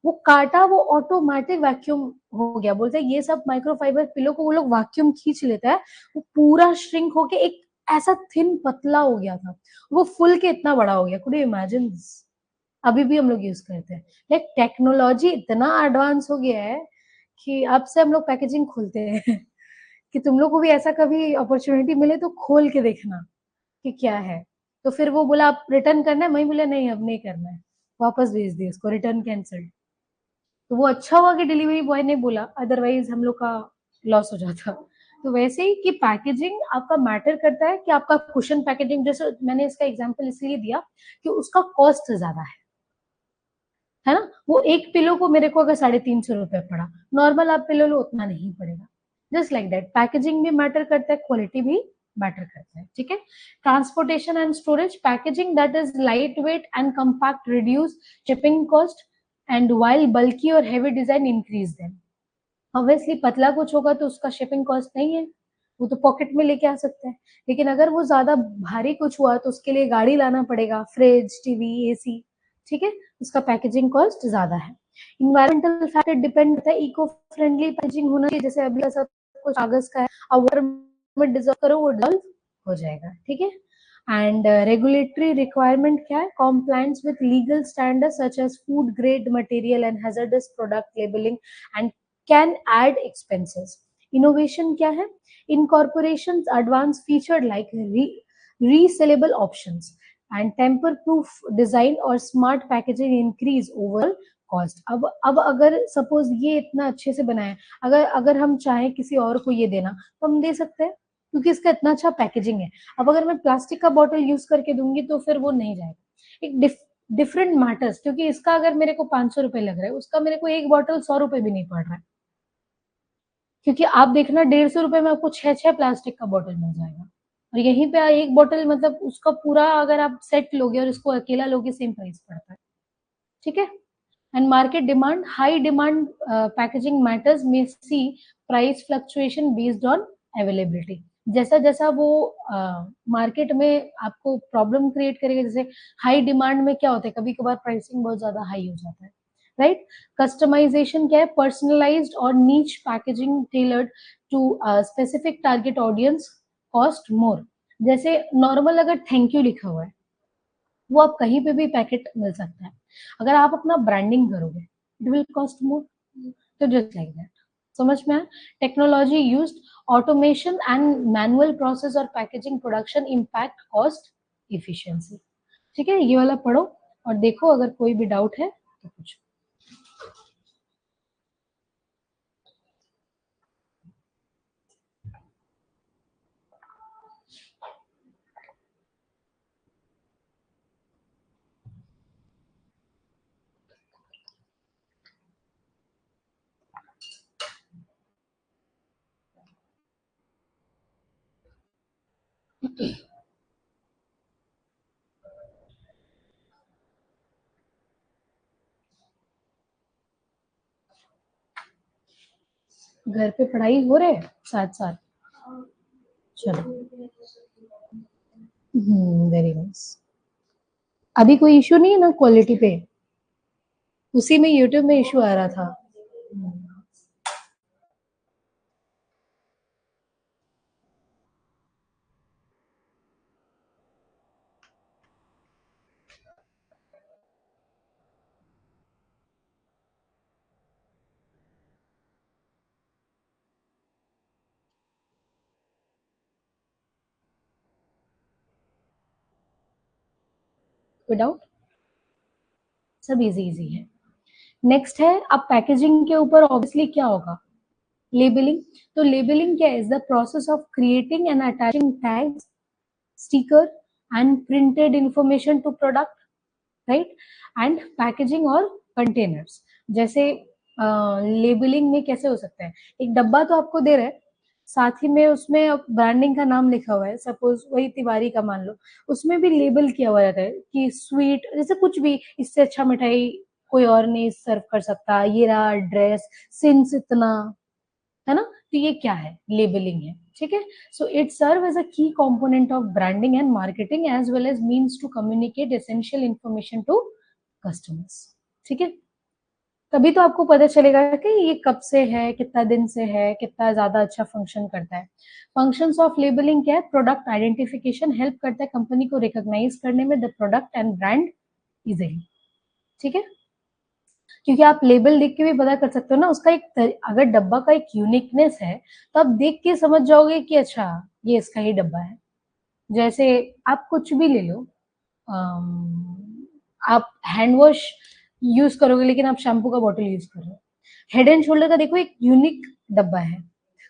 वो काटा, वो ऑटोमेटिक वैक्यूम हो गया. बोलते हैं ये सब माइक्रोफाइबर पिलो को वो लोग वैक्यूम खींच लेता है, वो पूरा श्रिंक होके एक ऐसा थिन पतला हो गया था, वो फुल के इतना बड़ा हो गया. Could you imagine this. अभी भी हम लोग यूज करते हैं. लाइक टेक्नोलॉजी इतना एडवांस हो गया है कि अब से हम लोग पैकेजिंग खोलते हैं. कि तुम लोग को भी ऐसा कभी अपॉर्चुनिटी मिले तो खोल के देखना कि क्या है. तो फिर वो बोला आप रिटर्न करना है, मैं बोला नहीं अब नहीं करना है, वापस भेज दिए उसको, रिटर्न कैंसिल्ड. तो वो अच्छा हुआ कि डिलीवरी बॉय ने बोला, अदरवाइज हम लोग का लॉस हो जाता। तो वैसे ही कि पैकेजिंग आपका मैटर करता है कि आपका कुशन पैकेजिंग, जैसे मैंने इसका एग्जांपल इसलिए दिया कि उसका कॉस्ट ज्यादा है ना। वो एक पिलो को मेरे को अगर 350 रुपए पड़ा, नॉर्मल आप पिलो लो उतना नहीं पड़ेगा। जस्ट लाइक दैट पैकेजिंग भी मैटर करता है, क्वालिटी भी मैटर करता है, ठीक है। Transportation and storage, packaging that is light weight and compact reduce shipping cost and while bulky और heavy design increase them. Obviously पतला कुछ होगा तो उसका शिपिंग कॉस्ट नहीं है, वो तो पॉकेट में लेके आ सकते हैं। लेकिन अगर वो ज्यादा भारी कुछ हुआ तो उसके लिए गाड़ी लाना पड़ेगा, फ्रिज, टीवी, एसी, ठीक है, उसका पैकेजिंग कॉस्ट ज्यादा है। इन्वायरमेंटल फैक्टर डिपेंड करता है, इको फ्रेंडली पैकेजिंग होना चाहिए, जैसे अभी सब कुछ कागज का है, अब वाटर में डिजॉल्व करो वो डिजॉल्व हो जाएगा, ठीक है। एंड रेगुलेटरी रिक्वायरमेंट क्या है, compliance with legal standard such as food grade material and hazardous product labelling and can add expenses. Innovation क्या है, incorporations advanced feature like resellable options and tamper proof design or smart packaging increase overall cost. अब अगर suppose ये इतना अच्छे से बनाया, अगर अगर हम चाहें किसी और को ये देना तो हम दे सकते हैं, क्योंकि इसका इतना अच्छा पैकेजिंग है। अब अगर मैं प्लास्टिक का बॉटल यूज करके दूंगी तो फिर वो नहीं जाएगा। एक डिफरेंट मैटर्स, क्योंकि इसका अगर मेरे को 500 रुपए लग रहा है, उसका मेरे को एक बॉटल 100 रुपए भी नहीं पड़ रहा है, क्योंकि आप देखना 150 रुपए में आपको 6 प्लास्टिक का बॉटल मिल जाएगा, और यहीं पे एक बॉटल मतलब उसका पूरा अगर आप सेट लोगे और इसको अकेला लोगे सेम प्राइस पड़ता है, ठीक है। And market demand, high demand packaging matters may see price fluctuation based on availability. जैसा जैसा वो मार्केट में आपको प्रॉब्लम क्रिएट करेगा, जैसे हाई डिमांड में क्या होता है, कभी कभार प्राइसिंग बहुत ज्यादा हाई हो जाता है, राइट। कस्टमाइजेशन क्या है, पर्सनलाइज्ड और niche packaging tailored to specific target audience cost more. जैसे नॉर्मल अगर थैंक यू लिखा हुआ है, वो आप कहीं पे भी पैकेट मिल सकता है, अगर आप अपना ब्रांडिंग करोगे इट विल कॉस्ट मोर। तो जस्ट लाइक दैट, समझ में आया। Technology used, automation and manual process और packaging production impact cost efficiency, ठीक है। ये वाला पढ़ो और देखो, अगर कोई भी डाउट है तो पूछो। घर पे पढ़ाई हो रहे साथ साथ, चलो। Very nice. अभी कोई इशू नहीं है ना क्वालिटी पे, उसी में यूट्यूब में इशू आ रहा था। कोई डाउट? सब इजी इजी है। नेक्स्ट है, अब पैकेजिंग के ऊपर ऑब्वियसली क्या होगा, लेबलिंग। तो लेबलिंग क्या है, is the process of creating and attaching tags, sticker and printed information to product, right. And packaging और कंटेनर्स, जैसे लेबलिंग में कैसे हो सकता है, एक डब्बा तो आपको दे रहा है, साथ ही में उसमें ब्रांडिंग का नाम लिखा हुआ है, सपोज वही तिवारी का मान लो, उसमें भी लेबल किया हुआ रहता है कि स्वीट, जैसे कुछ भी, इससे अच्छा मिठाई कोई और नहीं सर्व कर सकता, ये रहा ड्रेस, सिंस इतना, है ना। तो ये क्या है, लेबलिंग है, ठीक है। So it serve as a key component of branding and marketing as well as means to communicate essential information to customers, ठीक है। तभी तो आपको पता चलेगा कि ये कब से है, कितना दिन से है, कितना ज्यादा अच्छा फंक्शन करता है। फंक्शंस ऑफ लेबलिंग क्या है, प्रोडक्ट आइडेंटिफिकेशन, हेल्प करता है कंपनी को रिकॉग्नाइज करने में the product and brand easily, ठीक है। क्योंकि आप लेबल देख के भी पता कर सकते हो ना उसका एक अगर डब्बा का एक यूनिकनेस है तो आप देख के समझ जाओगे कि अच्छा ये इसका ही डब्बा है। जैसे आप कुछ भी ले लो, आप हैंड वॉश यूज करोगे लेकिन आप शैम्पू का बॉटल यूज कर रहे हो, हेड एंड शोल्डर का देखो एक यूनिक डब्बा है,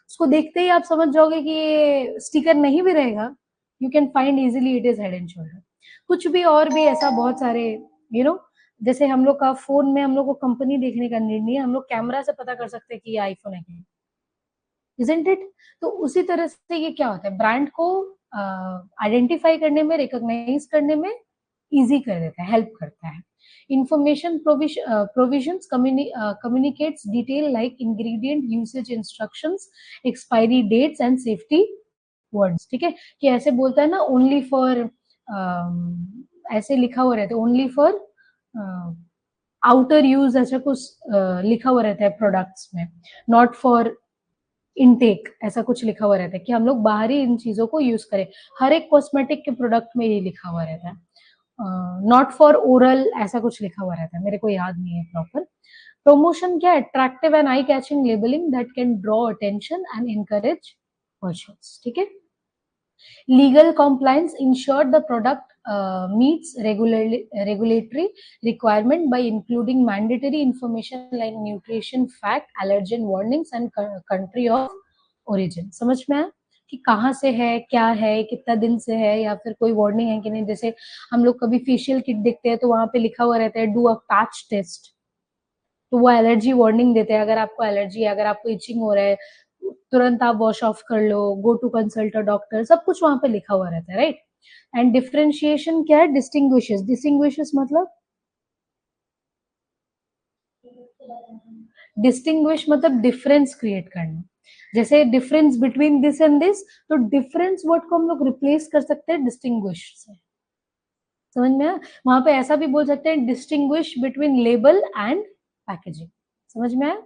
उसको देखते ही आप समझ जाओगे कि ये स्टिकर नहीं भी रहेगा, you can find easily it is head and shoulder. कुछ भी और भी ऐसा बहुत सारे यू नो जैसे हम लोग का फोन में हम लोग को कंपनी देखने का निर्णय, हम लोग कैमरा से पता कर सकते हैं कि ये आईफोन है क्या, इजंट इट? तो उसी तरह से ये क्या होता है, ब्रांड को आइडेंटिफाई करने में, रिकॉग्नाइज करने में इजी कर देता है, हेल्प करता है। Information provisions communicates detail like ingredient usage instructions, expiry dates and safety words, ठीक है, कि ऐसे बोलता है ना ओनली फॉर, ऐसे लिखा हुआ रहता है ओनली फॉर आउटर यूज, ऐसा कुछ लिखा हुआ रहता है प्रोडक्ट्स में, नॉट फॉर इनटेक, ऐसा कुछ लिखा हुआ रहता है कि हम लोग बाहरी इन चीजों को यूज करें। हर एक कॉस्मेटिक के प्रोडक्ट में ये लिखा हुआ रहता है, नॉट फॉर ओरल, ऐसा कुछ लिखा हुआ रहता है, मेरे को याद नहीं है प्रॉपर। प्रमोशन क्या है, attractive and eye catching labelling that can draw attention and encourage purchase, ठीक है। Legal compliance ensure the product meets regulatory requirement by including mandatory information like nutrition fact, allergen warnings and country of origin। समझ में आया कि कहाँ से है, क्या है, कितना दिन से है, या फिर कोई वार्निंग है कि नहीं। जैसे हम लोग कभी फेशियल किट देखते हैं तो वहां पे लिखा हुआ रहता है डू अ पैच टेस्ट, तो वो एलर्जी वार्निंग देते हैं, अगर आपको एलर्जी है, अगर आपको इचिंग हो रहा है, तुरंत आप वॉश ऑफ कर लो, go to consult a doctor, सब कुछ वहां पे लिखा हुआ रहता है, राइट। एंड डिफरेंशिएशन क्या है, डिस्टिंग्विशेस, डिस्टिंग्विशेस मतलब, डिस्टिंग्विश मतलब डिफरेंस क्रिएट करना। जैसे difference between this and this, तो डिफरेंस वर्ड को हम लोग रिप्लेस कर सकते हैं डिस्टिंग्विश से, समझ में आया। वहां पे ऐसा भी बोल सकते हैं distinguish between label and packaging, समझ में आया।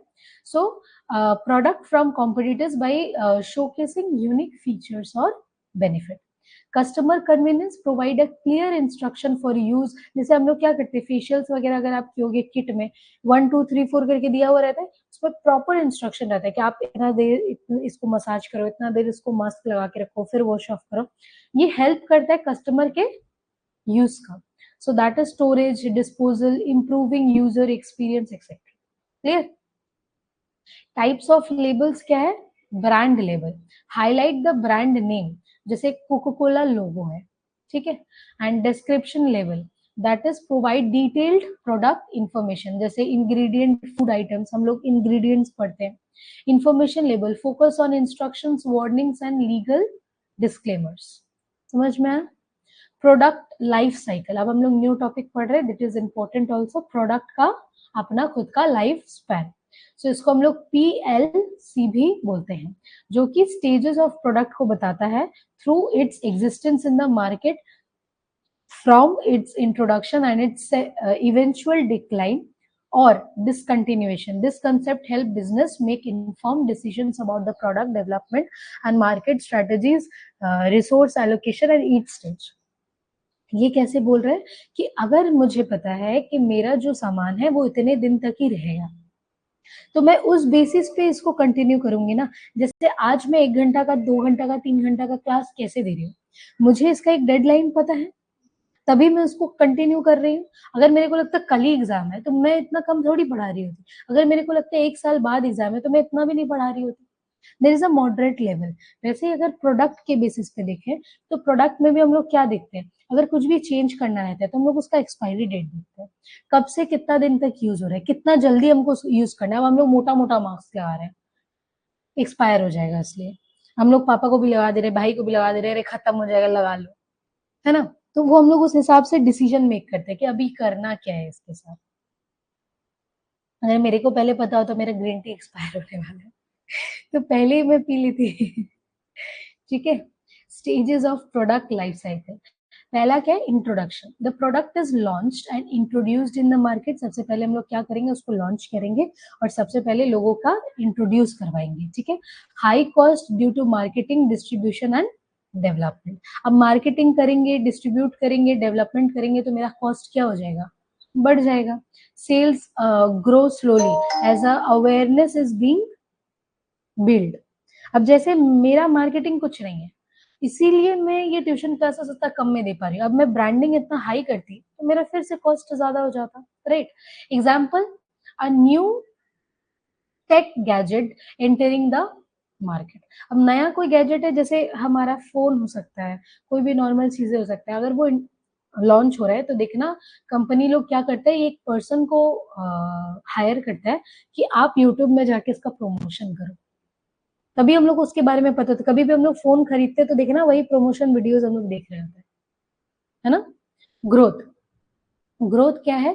So product from competitors by showcasing unique features और benefit. Customer convenience, provide a clear instruction for use. जैसे हम लोग क्या करते हैं, फेशियल्स वगैरह अगर आप कियोगे किट में 1 2 3 4 करके दिया हुआ रहता है, उसमें प्रॉपर इंस्ट्रक्शन रहता है कि आप इतना देर इसको मसाज करो, इतना देर इसको मास्क लगा के रखो, फिर वॉश ऑफ करो। ये हेल्प करता है कस्टमर के यूज का। सो that is storage, disposal, improving user experience etcetera. Clear. Types of labels क्या है, brand label, highlight the brand name, जैसे कोको कोला लोगो है, ठीक है। And description level, that is provide detailed product information, जैसे ingredient, food items, हम लोग ingredients पढ़ते हैं। Information level, focus on instructions, warnings and legal disclaimers, समझ में आया। प्रोडक्ट लाइफ साइकिल, अब हम लोग न्यू टॉपिक पढ़ रहे हैं, that is important also, product का अपना खुद का लाइफ स्पैन। सो इसको हम लोग PLC भी बोलते हैं, जो कि स्टेजेस ऑफ प्रोडक्ट को बताता है through its existence in the market, from its introduction and it's eventual decline or discontinuation. This concept help business make informed decisions about the product development and market strategies, resource allocation at each stage. ये कैसे बोल रहे हैं कि अगर मुझे पता है कि मेरा जो सामान है वो इतने दिन तक ही रहेगा, तो मैं उस बेसिस पे इसको कंटिन्यू करूंगी ना। जैसे आज मैं 1 घंटा का, 2 घंटा का, 3 घंटा का क्लास कैसे दे रही हूँ, मुझे इसका एक डेडलाइन पता है, तभी मैं उसको कंटिन्यू कर रही हूँ। अगर मेरे को लगता है कल ही एग्जाम है तो मैं इतना कम थोड़ी पढ़ा रही होती, अगर मेरे को लगता है 1 साल बाद एग्जाम है तो मैं इतना भी नहीं पढ़ा रही होती। There is a moderate level. वैसे ही अगर प्रोडक्ट के बेसिस पे देखें तो प्रोडक्ट में भी हम लोग क्या देखते हैं, अगर कुछ भी चेंज करना रहता है तो हम लोग उसका एक्सपायरी डेट देखते हैं, कब से कितना दिन तक यूज हो रहा है, कितना जल्दी हमको यूज करना है। अब हम लोग मोटा मोटा मार्क्स लगा रहे हैं, एक्सपायर हो जाएगा, इसलिए हम लोग पापा को भी लगा दे रहे, भाई को भी लगा दे रहे, अरे खत्म हो जाएगा लगा लो, है ना। तो वो हम लोग उस हिसाब से डिसीजन मेक करते हैं कि अभी करना क्या है इसके साथ। अगर मेरे को पहले पता हो तो मेरा ग्रीन टी एक्सपायर होने वाला है तो पहले ही मैं पी ली थी ठीक है। Stages of product life cycle, पहला क्या है, introduction. The product is launched and introduced in the market. सबसे पहले हम लोग क्या करेंगे, उसको लॉन्च करेंगे और सबसे पहले लोगों का इंट्रोड्यूस करवाएंगे, ठीक है। High cost due to marketing, distribution and development. अब मार्केटिंग करेंगे, डिस्ट्रीब्यूट करेंगे, डेवलपमेंट करेंगे तो मेरा कॉस्ट क्या हो जाएगा, बढ़ जाएगा। Sales grow slowly as a awareness is being build. अब जैसे मेरा मार्केटिंग कुछ नहीं है, इसीलिए मैं ये ट्यूशन क्लासेस इतना कम में दे पा रही हूँ। अब मैं ब्रांडिंग इतना हाई करती तो मेरा फिर से कॉस्ट ज्यादा हो जाता, right. Example, a new take gadget entering the market. अब नया कोई गैजेट है, जैसे हमारा फोन हो सकता है, कोई भी नॉर्मल चीजें हो सकता है, अगर वो लॉन्च हो रहा है तो देखना कंपनी लोग क्या करते हैं, एक पर्सन को हायर करता है कि आप यूट्यूब में जाके इसका प्रमोशन करो, तभी हम लोग को उसके बारे में पता होता है। कभी भी हम लोग फोन खरीदते हैं तो देखना वही प्रमोशन वीडियोस हम लोग देख रहे होते हैं, है ना। ग्रोथ, ग्रोथ क्या है,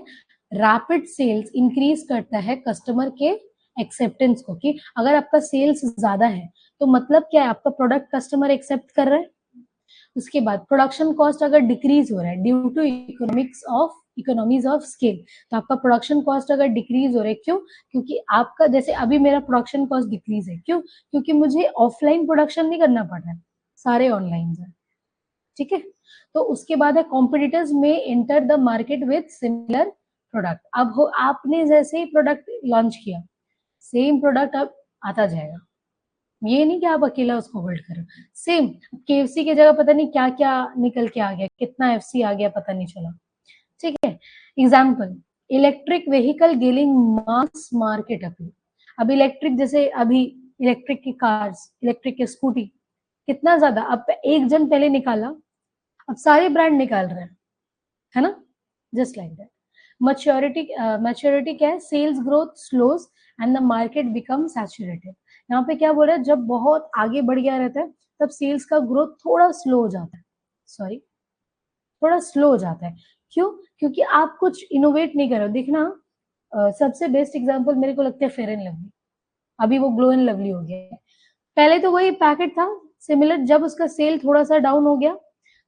रैपिड सेल्स इंक्रीज करता है कस्टमर के एक्सेप्टेंस को, कि अगर आपका सेल्स ज्यादा है तो मतलब क्या है, आपका प्रोडक्ट कस्टमर एक्सेप्ट कर रहा है। उसके बाद प्रोडक्शन कॉस्ट अगर डिक्रीज हो रहा है due to economies of scale, तो आपका प्रोडक्शन कॉस्ट अगर डिक्रीज हो रहा है, क्यों, क्योंकि आपका जैसे अभी मेरा प्रोडक्शन कॉस्ट डिक्रीज है, क्यों, क्योंकि मुझे ऑफलाइन प्रोडक्शन नहीं करना पड़ रहा है, सारे ऑनलाइन है, ठीक है। तो उसके बाद है कॉम्पिटिटर्स में enter the market with similar product. अब हो आपने जैसे ही प्रोडक्ट लॉन्च किया, सेम प्रोडक्ट अब आता जाएगा, ये नहीं कि आप अकेला उसको होल्ड करो। सेम केएफसी की जगह पता नहीं क्या क्या निकल के आ गया, कितना एफसी आ गया पता नहीं चला, ठीक है। Example, electric vehicle gaining mass market appeal. अब इलेक्ट्रिक, जैसे अभी इलेक्ट्रिक की कार्स, इलेक्ट्रिक की स्कूटी कितना ज्यादा, अब एक जन पहले निकाला, अब सारे ब्रांड निकाल रहे हैं, है ना, जस्ट लाइक दैट। मैच्योरिटी क्या है, sales growth slows and the market become saturated. यहाँ पे क्या बोल रहा है, जब बहुत आगे बढ़ गया रहता है तब सेल्स का ग्रोथ थोड़ा स्लो हो जाता है, सॉरी थोड़ा स्लो हो जाता है, क्यों, क्योंकि आप कुछ इनोवेट नहीं कर रहे हो। देखना सबसे बेस्ट एग्जांपल मेरे को लगता है फेयर एंड लवली, अभी वो ग्लो एंड लवली हो गया है। पहले तो वही पैकेट था सिमिलर, जब उसका सेल थोड़ा सा डाउन हो गया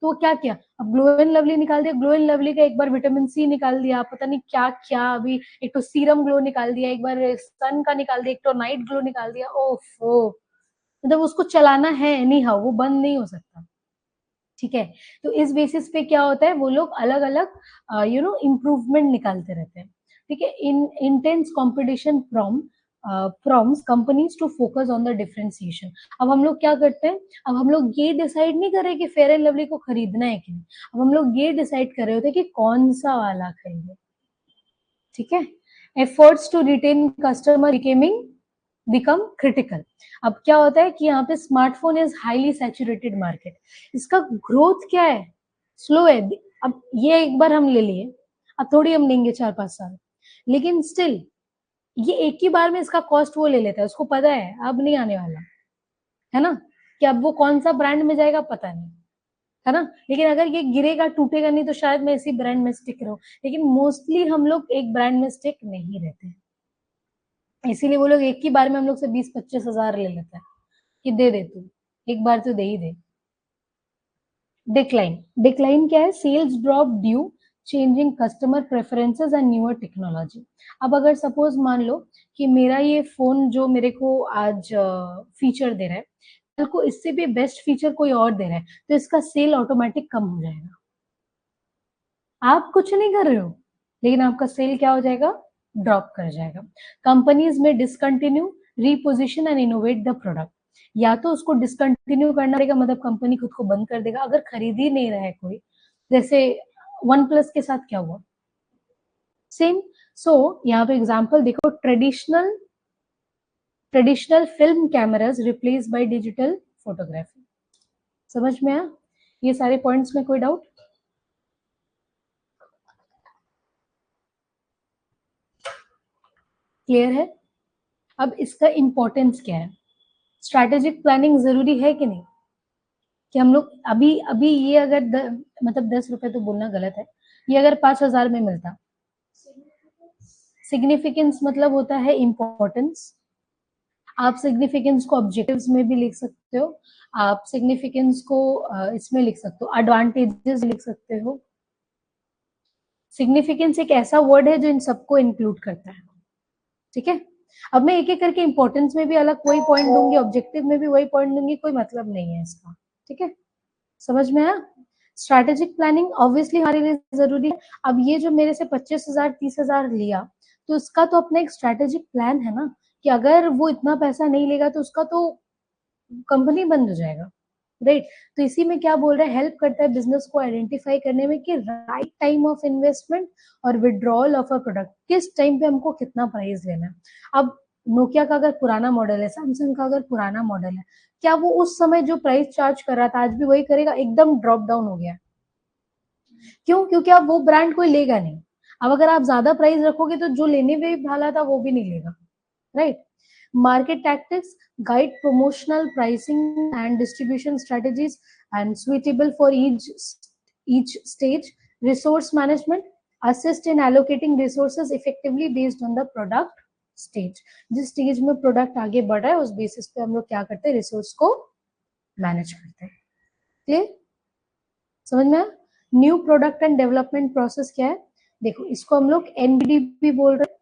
तो वो क्या किया, अब ग्लो एंड लवली निकाल दिया, ग्लो एंड लवली का एक बार विटामिन सी निकाल दिया, पता नहीं क्या क्या, अभी एक तो सीरम ग्लो निकाल दिया, एक बार सन का निकाल दिया, एक तो नाइट ग्लो निकाल दिया, ओफो, मतलब उसको चलाना है एनी हाउ, वो बंद नहीं हो सकता, ठीक है। तो इस बेसिस पे क्या होता है, वो लोग अलग अलग इम्प्रूवमेंट निकालते रहते हैं, ठीक है। In intense competition from companies to focus on the differentiation. अब हम लोग क्या करते हैं, अब हम लोग ये डिसाइड नहीं कर रहे कि फेयर एंड लवली को खरीदना है कि नहीं, अब हम लोग ये डिसाइड कर रहे होते कि कौन सा वाला खरीदे, ठीक है। Efforts to retain customer become critical. अब क्या होता है कि यहाँ पे smartphone is highly saturated market, इसका ग्रोथ क्या है, स्लो है। अब ये एक बार हम ले लिए, अब थोड़ी हम लेंगे 4-5 साल, लेकिन स्टिल ये एक ही बार में इसका कॉस्ट वो ले लेता है, उसको पता है अब नहीं आने वाला, है ना, कि अब वो कौन सा ब्रांड में जाएगा पता नहीं, है ना। लेकिन अगर ये गिरेगा टूटेगा नहीं तो शायद मैं इसी ब्रांड में स्टिक रहूं, लेकिन मोस्टली हम लोग एक ब्रांड में स्टिक नहीं रहते हैं, इसीलिए वो लोग एक ही बार में हम लोग से 20-25 हजार ले लेता है कि दे दे तू, एक बार तो दे ही दे। डिक्लाइन, डिक्लाइन क्या है, sales drop due changing customer preferences and newer technology. अब अगर सपोज मान लो कि मेरा ये फोन जो मेरे को आज फीचर दे रहा है, कल को इससे भी बेस्ट फीचर कोई और दे रहा है, तो इसका सेल ऑटोमेटिक कम हो जाएगा। आप कुछ नहीं कर रहे हो लेकिन आपका सेल क्या हो जाएगा, ड्रॉप कर जाएगा। कंपनीज में discontinue reposition and innovate the product, या तो उसको डिसकंटिन्यू करना पड़ेगा, मतलब कंपनी खुद को बंद कर देगा अगर खरीद ही नहीं रहा है कोई, जैसे वन प्लस के साथ क्या हुआ, सेम। सो यहाँ पे एग्जांपल देखो, traditional film cameras replace by digital photography. समझ में आया ये सारे पॉइंट्स में, कोई डाउट, क्लियर है। अब इसका इंपॉर्टेंस क्या है, स्ट्रैटेजिक प्लानिंग जरूरी है कि नहीं, कि हम लोग अभी अभी ये अगर मतलब 10 रुपए तो बोलना गलत है, ये अगर 5,000 में मिलता, सिग्निफिकेंस मतलब होता है इम्पोर्टेंस, आप सिग्निफिकेंस को ऑब्जेक्टिव्स में भी लिख सकते हो, आप सिग्निफिकेंस को इसमें लिख सकते हो, एडवांटेजेस लिख सकते हो। सिग्निफिकेंस एक ऐसा वर्ड है जो इन सबको इंक्लूड करता है, ठीक है। अब मैं एक एक करके इंपॉर्टेंस में भी अलग वही पॉइंट दूंगी, ऑब्जेक्टिव में भी वही पॉइंट दूंगी, कोई मतलब नहीं है इसका, ठीक है, समझ में आया। स्ट्रैटेजिक प्लानिंग ऑब्वियसली हमारे लिए जरूरी है। अब ये जो मेरे से 25,000 30,000 लिया, तो उसका तो अपना एक स्ट्रैटेजिक प्लान है ना, कि अगर वो इतना पैसा नहीं लेगा तो उसका तो कंपनी बंद हो जाएगा, राइट। तो इसी में क्या बोल रहा है, हेल्प करता है बिजनेस को आइडेंटिफाई करने में कि राइट टाइम ऑफ इन्वेस्टमेंट और विड्रॉल ऑफ अ प्रोडक्ट, किस टाइम पे हमको कितना प्राइस लेना है। अब नोकिया का अगर पुराना मॉडल है, सैमसंग का अगर पुराना मॉडल है, क्या वो उस समय जो प्राइस चार्ज कर रहा था आज भी वही करेगा? एकदम ड्रॉप डाउन हो गया। क्यों? क्योंकि अब वो ब्रांड कोई लेगा नहीं। अब अगर आप ज्यादा प्राइस रखोगे तो जो लेने में वाला था वो भी नहीं लेगा, right? Market tactics guide promotional pricing and distribution strategies and suitable for each stage. Resource management assist in allocating resources effectively based on the product stage. जिस स्टेज में प्रोडक्ट आगे बढ़ रहा है उस बेसिस पे हम लोग क्या करते हैं, रिसोर्स को मैनेज करते हैं। क्लियर? समझ में आया? New product and development process क्या है? देखो इसको हम लोग एनबीडीपी बोल रहे हैं,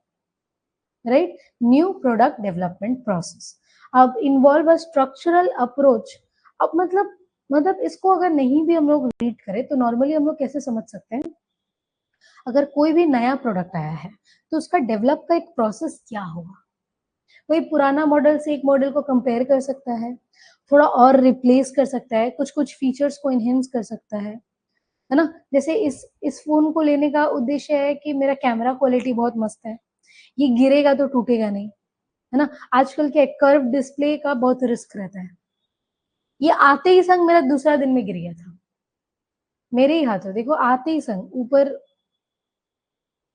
right? New product development process. अब इन्वॉल्व अ स्ट्रक्चरल अप्रोच। अब मतलब इसको अगर नहीं भी हम लोग रीड करें तो नॉर्मली हम लोग कैसे समझ सकते हैं, अगर कोई भी नया प्रोडक्ट आया है तो उसका डेवलप का एक प्रोसेस क्या होगा? कोई पुराना मॉडल से एक मॉडल को कंपेयर कर सकता है, थोड़ा और रिप्लेस कर सकता है, कुछ कुछ फीचर्स को इनहेंस कर सकता है ना? जैसे इस फोन को लेने का उद्देश्य है कि मेरा कैमरा क्वालिटी बहुत मस्त है, ये गिरेगा तो टूटेगा नहीं, है ना? आजकल के कर्व डिस्प्ले का बहुत रिस्क रहता है। ये आते ही संग मेरा दूसरा दिन में गिर गया था, मेरे ही हाथों, देखो आते ही संग ऊपर,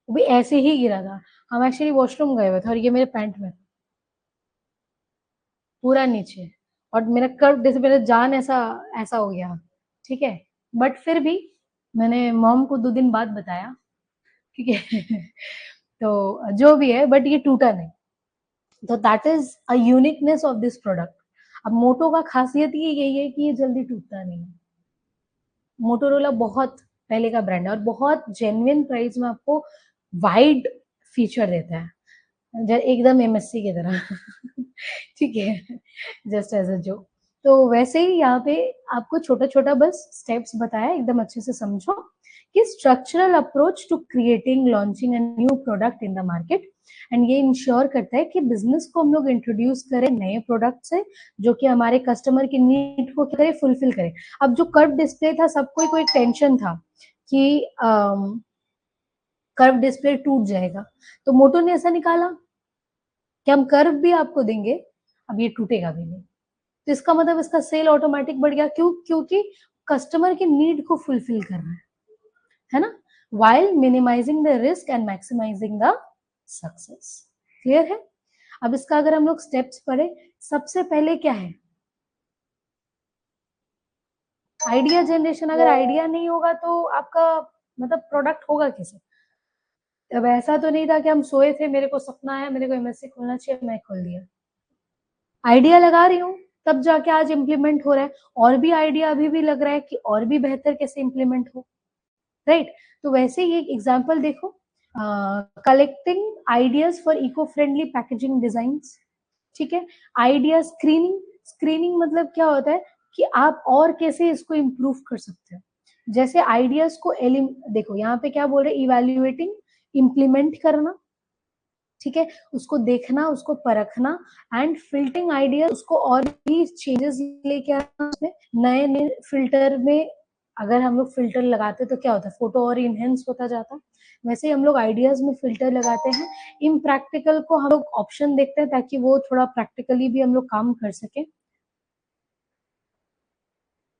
वो भी ऐसे ही गिरा था। हम एक्चुअली वॉशरूम गए हुए थे और ये मेरे पैंट में पूरा नीचे, और मेरा कर्व जैसे मेरा जान ऐसा ऐसा हो गया, ठीक है? बट फिर भी मैंने मॉम को 2 दिन बाद बताया, ठीक है? तो जो भी है, बट ये टूटा नहीं। तो that is a uniqueness of this product. अब मोटो का खासियत ये यही है कि ये जल्दी टूटता नहीं है। मोटोरोला बहुत पहले का ब्रांड है और बहुत जेन्युइन प्राइस में आपको वाइड फीचर देता है, एकदम एमएससी की तरह। ठीक है, जस्ट एज अ जोक। तो वैसे ही यहाँ पे आपको छोटा छोटा बस स्टेप्स बताया, एकदम अच्छे से समझो कि structural approach to creating launching a new product in the market, and ये इंश्योर करता है कि बिजनेस को हम लोग इंट्रोड्यूस करें नए प्रोडक्ट से जो कि हमारे कस्टमर की नीड को करे, फुलफिल करे। अब जो कर्व डिस्प्ले था, सबको कोई टेंशन था कि कर्व डिस्प्ले टूट जाएगा, तो मोटो ने ऐसा निकाला कि हम कर्व भी आपको देंगे, अब ये टूटेगा भी नहीं। तो इसका मतलब इसका सेल ऑटोमेटिक बढ़ गया। क्यों? क्योंकि कस्टमर की नीड को फुलफिल कर रहा है ना? while minimizing the risk and maximizing the success। Clear है? अब इसका अगर हम लोग स्टेप्स पढ़े, सबसे पहले क्या है? Idea generation. अगर आइडिया नहीं होगा तो आपका मतलब प्रोडक्ट होगा कैसे? अब ऐसा तो नहीं था कि हम सोए थे, मेरे को सपना है, मेरे को एमएससी खोलना चाहिए, मैं खोल दिया। आइडिया लगा रही हूँ, तब जाके आज इम्प्लीमेंट हो रहा है, और भी आइडिया अभी भी लग रहा है कि और भी बेहतर कैसे इम्प्लीमेंट हो, राइट? तो वैसे ही एक एग्जांपल देखो, collecting ideas for eco friendly packaging design. ठीक है? Idea screening. स्क्रीनिंग मतलब क्या होता है कि आप और कैसे इसको इम्प्रूव कर सकते हो। जैसे आइडियाज को देखो यहाँ पे क्या बोल रहे, इवेल्युएटिंग, इम्प्लीमेंट करना, ठीक है? उसको देखना, उसको परखना, एंड फिल्टरिंग आइडिया, उसको और भी चेंजेस लेके आना उसमें। नए नए फिल्टर में अगर हम लोग फिल्टर लगाते तो क्या होता है, फोटो और इनहेंस होता जाता। वैसे ही हम लोग आइडियाज में फिल्टर लगाते हैं, इम्प्रैक्टिकल को हम लोग ऑप्शन देखते हैं ताकि वो थोड़ा प्रैक्टिकली भी हम लोग काम कर सके।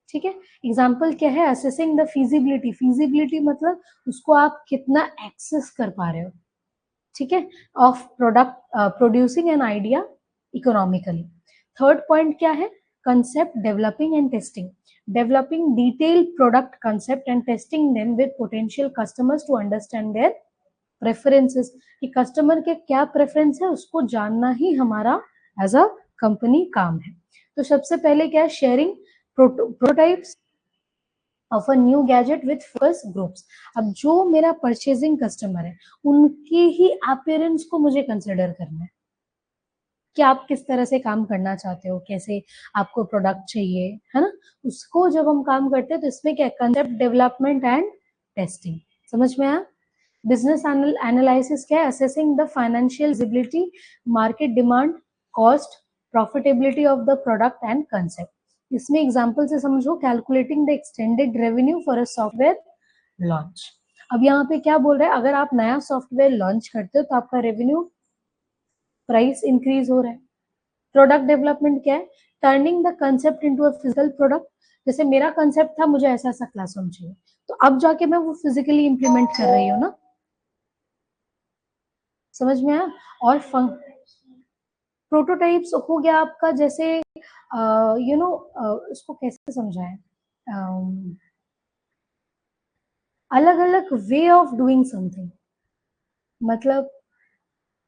ठीक है? एग्जाम्पल क्या है, असेसिंग द फिजिबिलिटी। फिजिबिलिटी मतलब उसको आप कितना एक्सेस कर पा रहे हो, ठीक है, of product, producing an idea economically. Third point क्या है, concept developing and testing. Developing detail product concept and testing them with potential customers to understand their preferences. कि कस्टमर के क्या प्रेफरेंस है उसको जानना ही हमारा एज अ कंपनी काम है। तो सबसे पहले क्या है, sharing prototypes of a new gadget with focus groups. अब जो मेरा परचेजिंग कस्टमर है उनके ही अपीयरेंस को मुझे कंसिडर करना है कि आप किस तरह से काम करना चाहते हो, कैसे आपको प्रोडक्ट चाहिए, है ना? उसको जब हम काम करते हैं तो इसमें क्या, कंसेप्ट डेवलपमेंट एंड टेस्टिंग। समझ में आया? बिजनेस एनालिसिस क्या है, assessing the financial visibility, market demand, cost, profitability of the product and concept. इसमें एग्जांपल से समझो, calculating the extended revenue for a software launch. अब यहाँ पे क्या बोल रहा है, अगर आप नया सॉफ्टवेयर लॉन्च करते हो तो आपका रेवेन्यू प्राइस इंक्रीज हो रहा है। प्रोडक्ट डेवलपमेंट क्या है? Turning the concept into a physical product. जैसे मेरा कंसेप्ट था मुझे ऐसा ऐसा क्लासरूम चाहिए, तो अब जाके मैं वो फिजिकली इंप्लीमेंट कर रही हूँ ना। समझ में आया? और प्रोटोटाइप्स हो गया आपका, जैसे इसको कैसे समझाएं, अलग अलग वे ऑफ डूइंग समथिंग, मतलब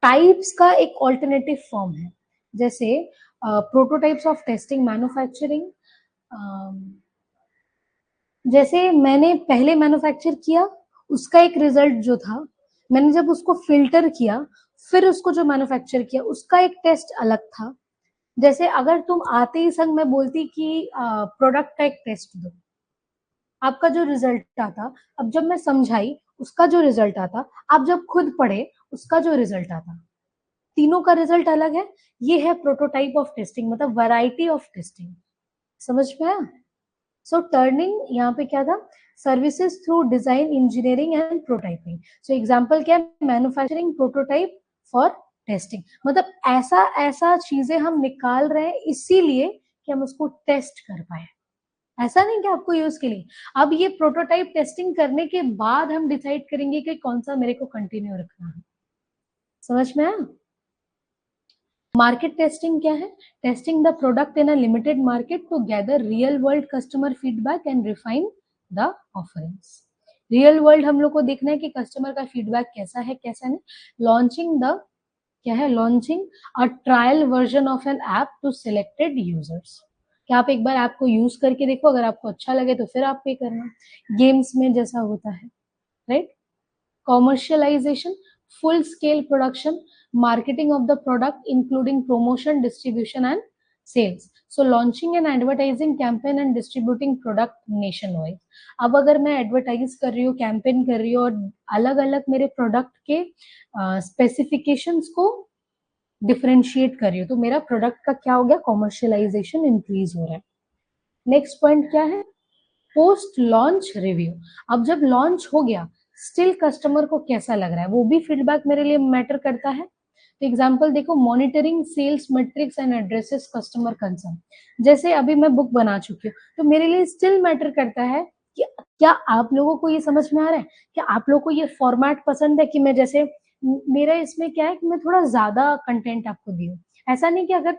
टाइप्स का एक ऑल्टरनेटिव फॉर्म है। जैसे प्रोटोटाइप्स ऑफ टेस्टिंग मैन्युफैक्चरिंग, जैसे मैंने पहले मैन्युफैक्चर किया, उसका एक रिजल्ट जो था, मैंने जब उसको फिल्टर किया, फिर उसको जो मैन्युफैक्चर किया उसका एक टेस्ट अलग था। जैसे अगर तुम आते ही संग मैं बोलती कि प्रोडक्ट का एक टेस्ट दो, आपका जो रिजल्ट आता, अब जब मैं समझाई उसका जो रिजल्ट आता, आप जब खुद पढ़े उसका जो रिजल्ट आता, तीनों का रिजल्ट अलग है। ये है प्रोटोटाइप ऑफ टेस्टिंग, मतलब वैरायटी ऑफ टेस्टिंग। समझ में आया? सो टर्निंग यहाँ पे क्या था? Services through design engineering and prototyping. So example क्या है? मैन्युफैक्चरिंग प्रोटोटाइप फॉर टेस्टिंग, मतलब ऐसा ऐसा चीजें हम निकाल रहे हैं इसीलिए कि हम उसको टेस्ट कर पाए, ऐसा नहीं कि आपको यूज के लिए। अब ये प्रोटोटाइप टेस्टिंग करने के बाद हम डिसाइड करेंगे कि कौन सा मेरे को कंटिन्यू रखना है। समझ में आया? मार्केट टेस्टिंग क्या है? Testing the product in a limited market to gather real world customer feedback and refine the offerings. Real world हम लोग को देखना है कि कस्टमर का फीडबैक कैसा है कैसा नहीं। लॉन्चिंग द क्या है? Launching a trial version of an app to selected users. क्या आप एक बार ऐप को यूज करके देखो, अगर आपको अच्छा लगे तो फिर आप पे करना। गेम्स में जैसा होता है, right? Commercialization, full scale production, marketing of the product including promotion, distribution and sales. So launching an advertising campaign and distributing product nationwide. अब अगर मैं एडवर्टाइज कर रही हूँ, कैंपेन कर रही हूँ और अलग अलग मेरे प्रोडक्ट के स्पेसिफिकेशंस को डिफरेंशिएट कर रही हूँ, तो मेरा प्रोडक्ट का क्या हो गया? कॉमर्शियलाइजेशन इंक्रीज हो रहा है। नेक्स्ट पॉइंट क्या है? Post launch review. अब जब लॉन्च हो गया, स्टिल कस्टमर को कैसा लग रहा है, वो भी फीडबैक मेरे लिए मैटर करता है। तो एग्जांपल देखो, monitoring sales metrics and addresses customer concern. जैसे अभी मैं बुक बना चुकी हूँ, तो मेरे लिए स्टिल मैटर करता है कि क्या आप लोगों को ये समझ में आ रहा है, क्या आप लोगों को ये फॉर्मेट पसंद है, कि मैं जैसे मेरा इसमें क्या है कि मैं थोड़ा ज्यादा कंटेंट आपको दी हूँ। ऐसा नहीं कि अगर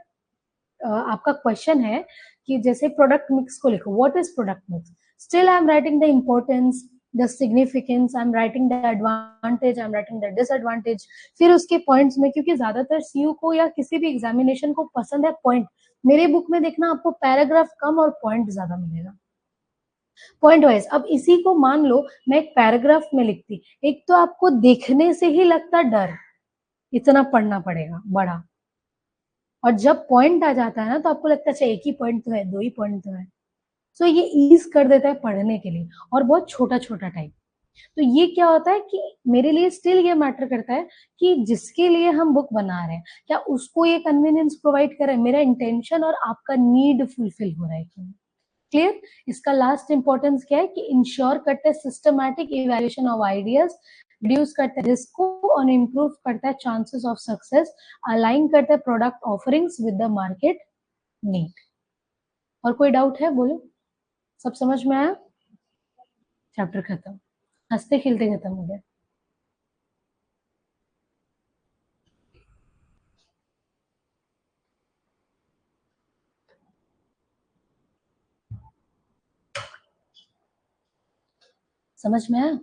आपका क्वेश्चन है कि जैसे प्रोडक्ट मिक्स को लिखो, what is product mix, still I am writing the importance, the significance, I am writing the advantage, I am writing the disadvantage, फिर उसके पॉइंट्स में, क्योंकि ज्यादातर सीयू को या किसी भी एग्जामिनेशन को पसंद है पॉइंट। मेरे बुक में देखना आपको पैराग्राफ कम और पॉइंट ज्यादा मिलेगा, पॉइंट वाइज। अब इसी को मान लो मैं एक पैराग्राफ में लिखती, एक तो आपको देखने से ही लगता डर, इतना पढ़ना पड़ेगा बड़ा, और जब पॉइंट आ जाता है ना तो आपको लगता है अच्छा एक ही पॉइंट तो है, दो ही पॉइंट तो है। सो ये ईज कर देता है पढ़ने के लिए, और बहुत छोटा छोटा टाइप। तो ये क्या होता है कि मेरे लिए स्टिल ये मैटर करता है कि जिसके लिए हम बुक बना रहे हैं, क्या उसको ये कन्वीनियंस प्रोवाइड कर रहे हैं, मेरा इंटेंशन और आपका नीड फुलफिल हो रहा है कि क्लियर। इसका लास्ट इंपॉर्टेंस क्या है कि इंश्योर करते हैं systematic evaluation of ideas, reduce करते हैं रिस्क को और इम्प्रूव करता है चांसेस ऑफ सक्सेस, अलाइन करते हैं product offerings with the market need. और कोई डाउट है? बोलो। सब समझ में आया? चैप्टर खत्म, हंसते खेलते खत्म हो गया। समझ में आया?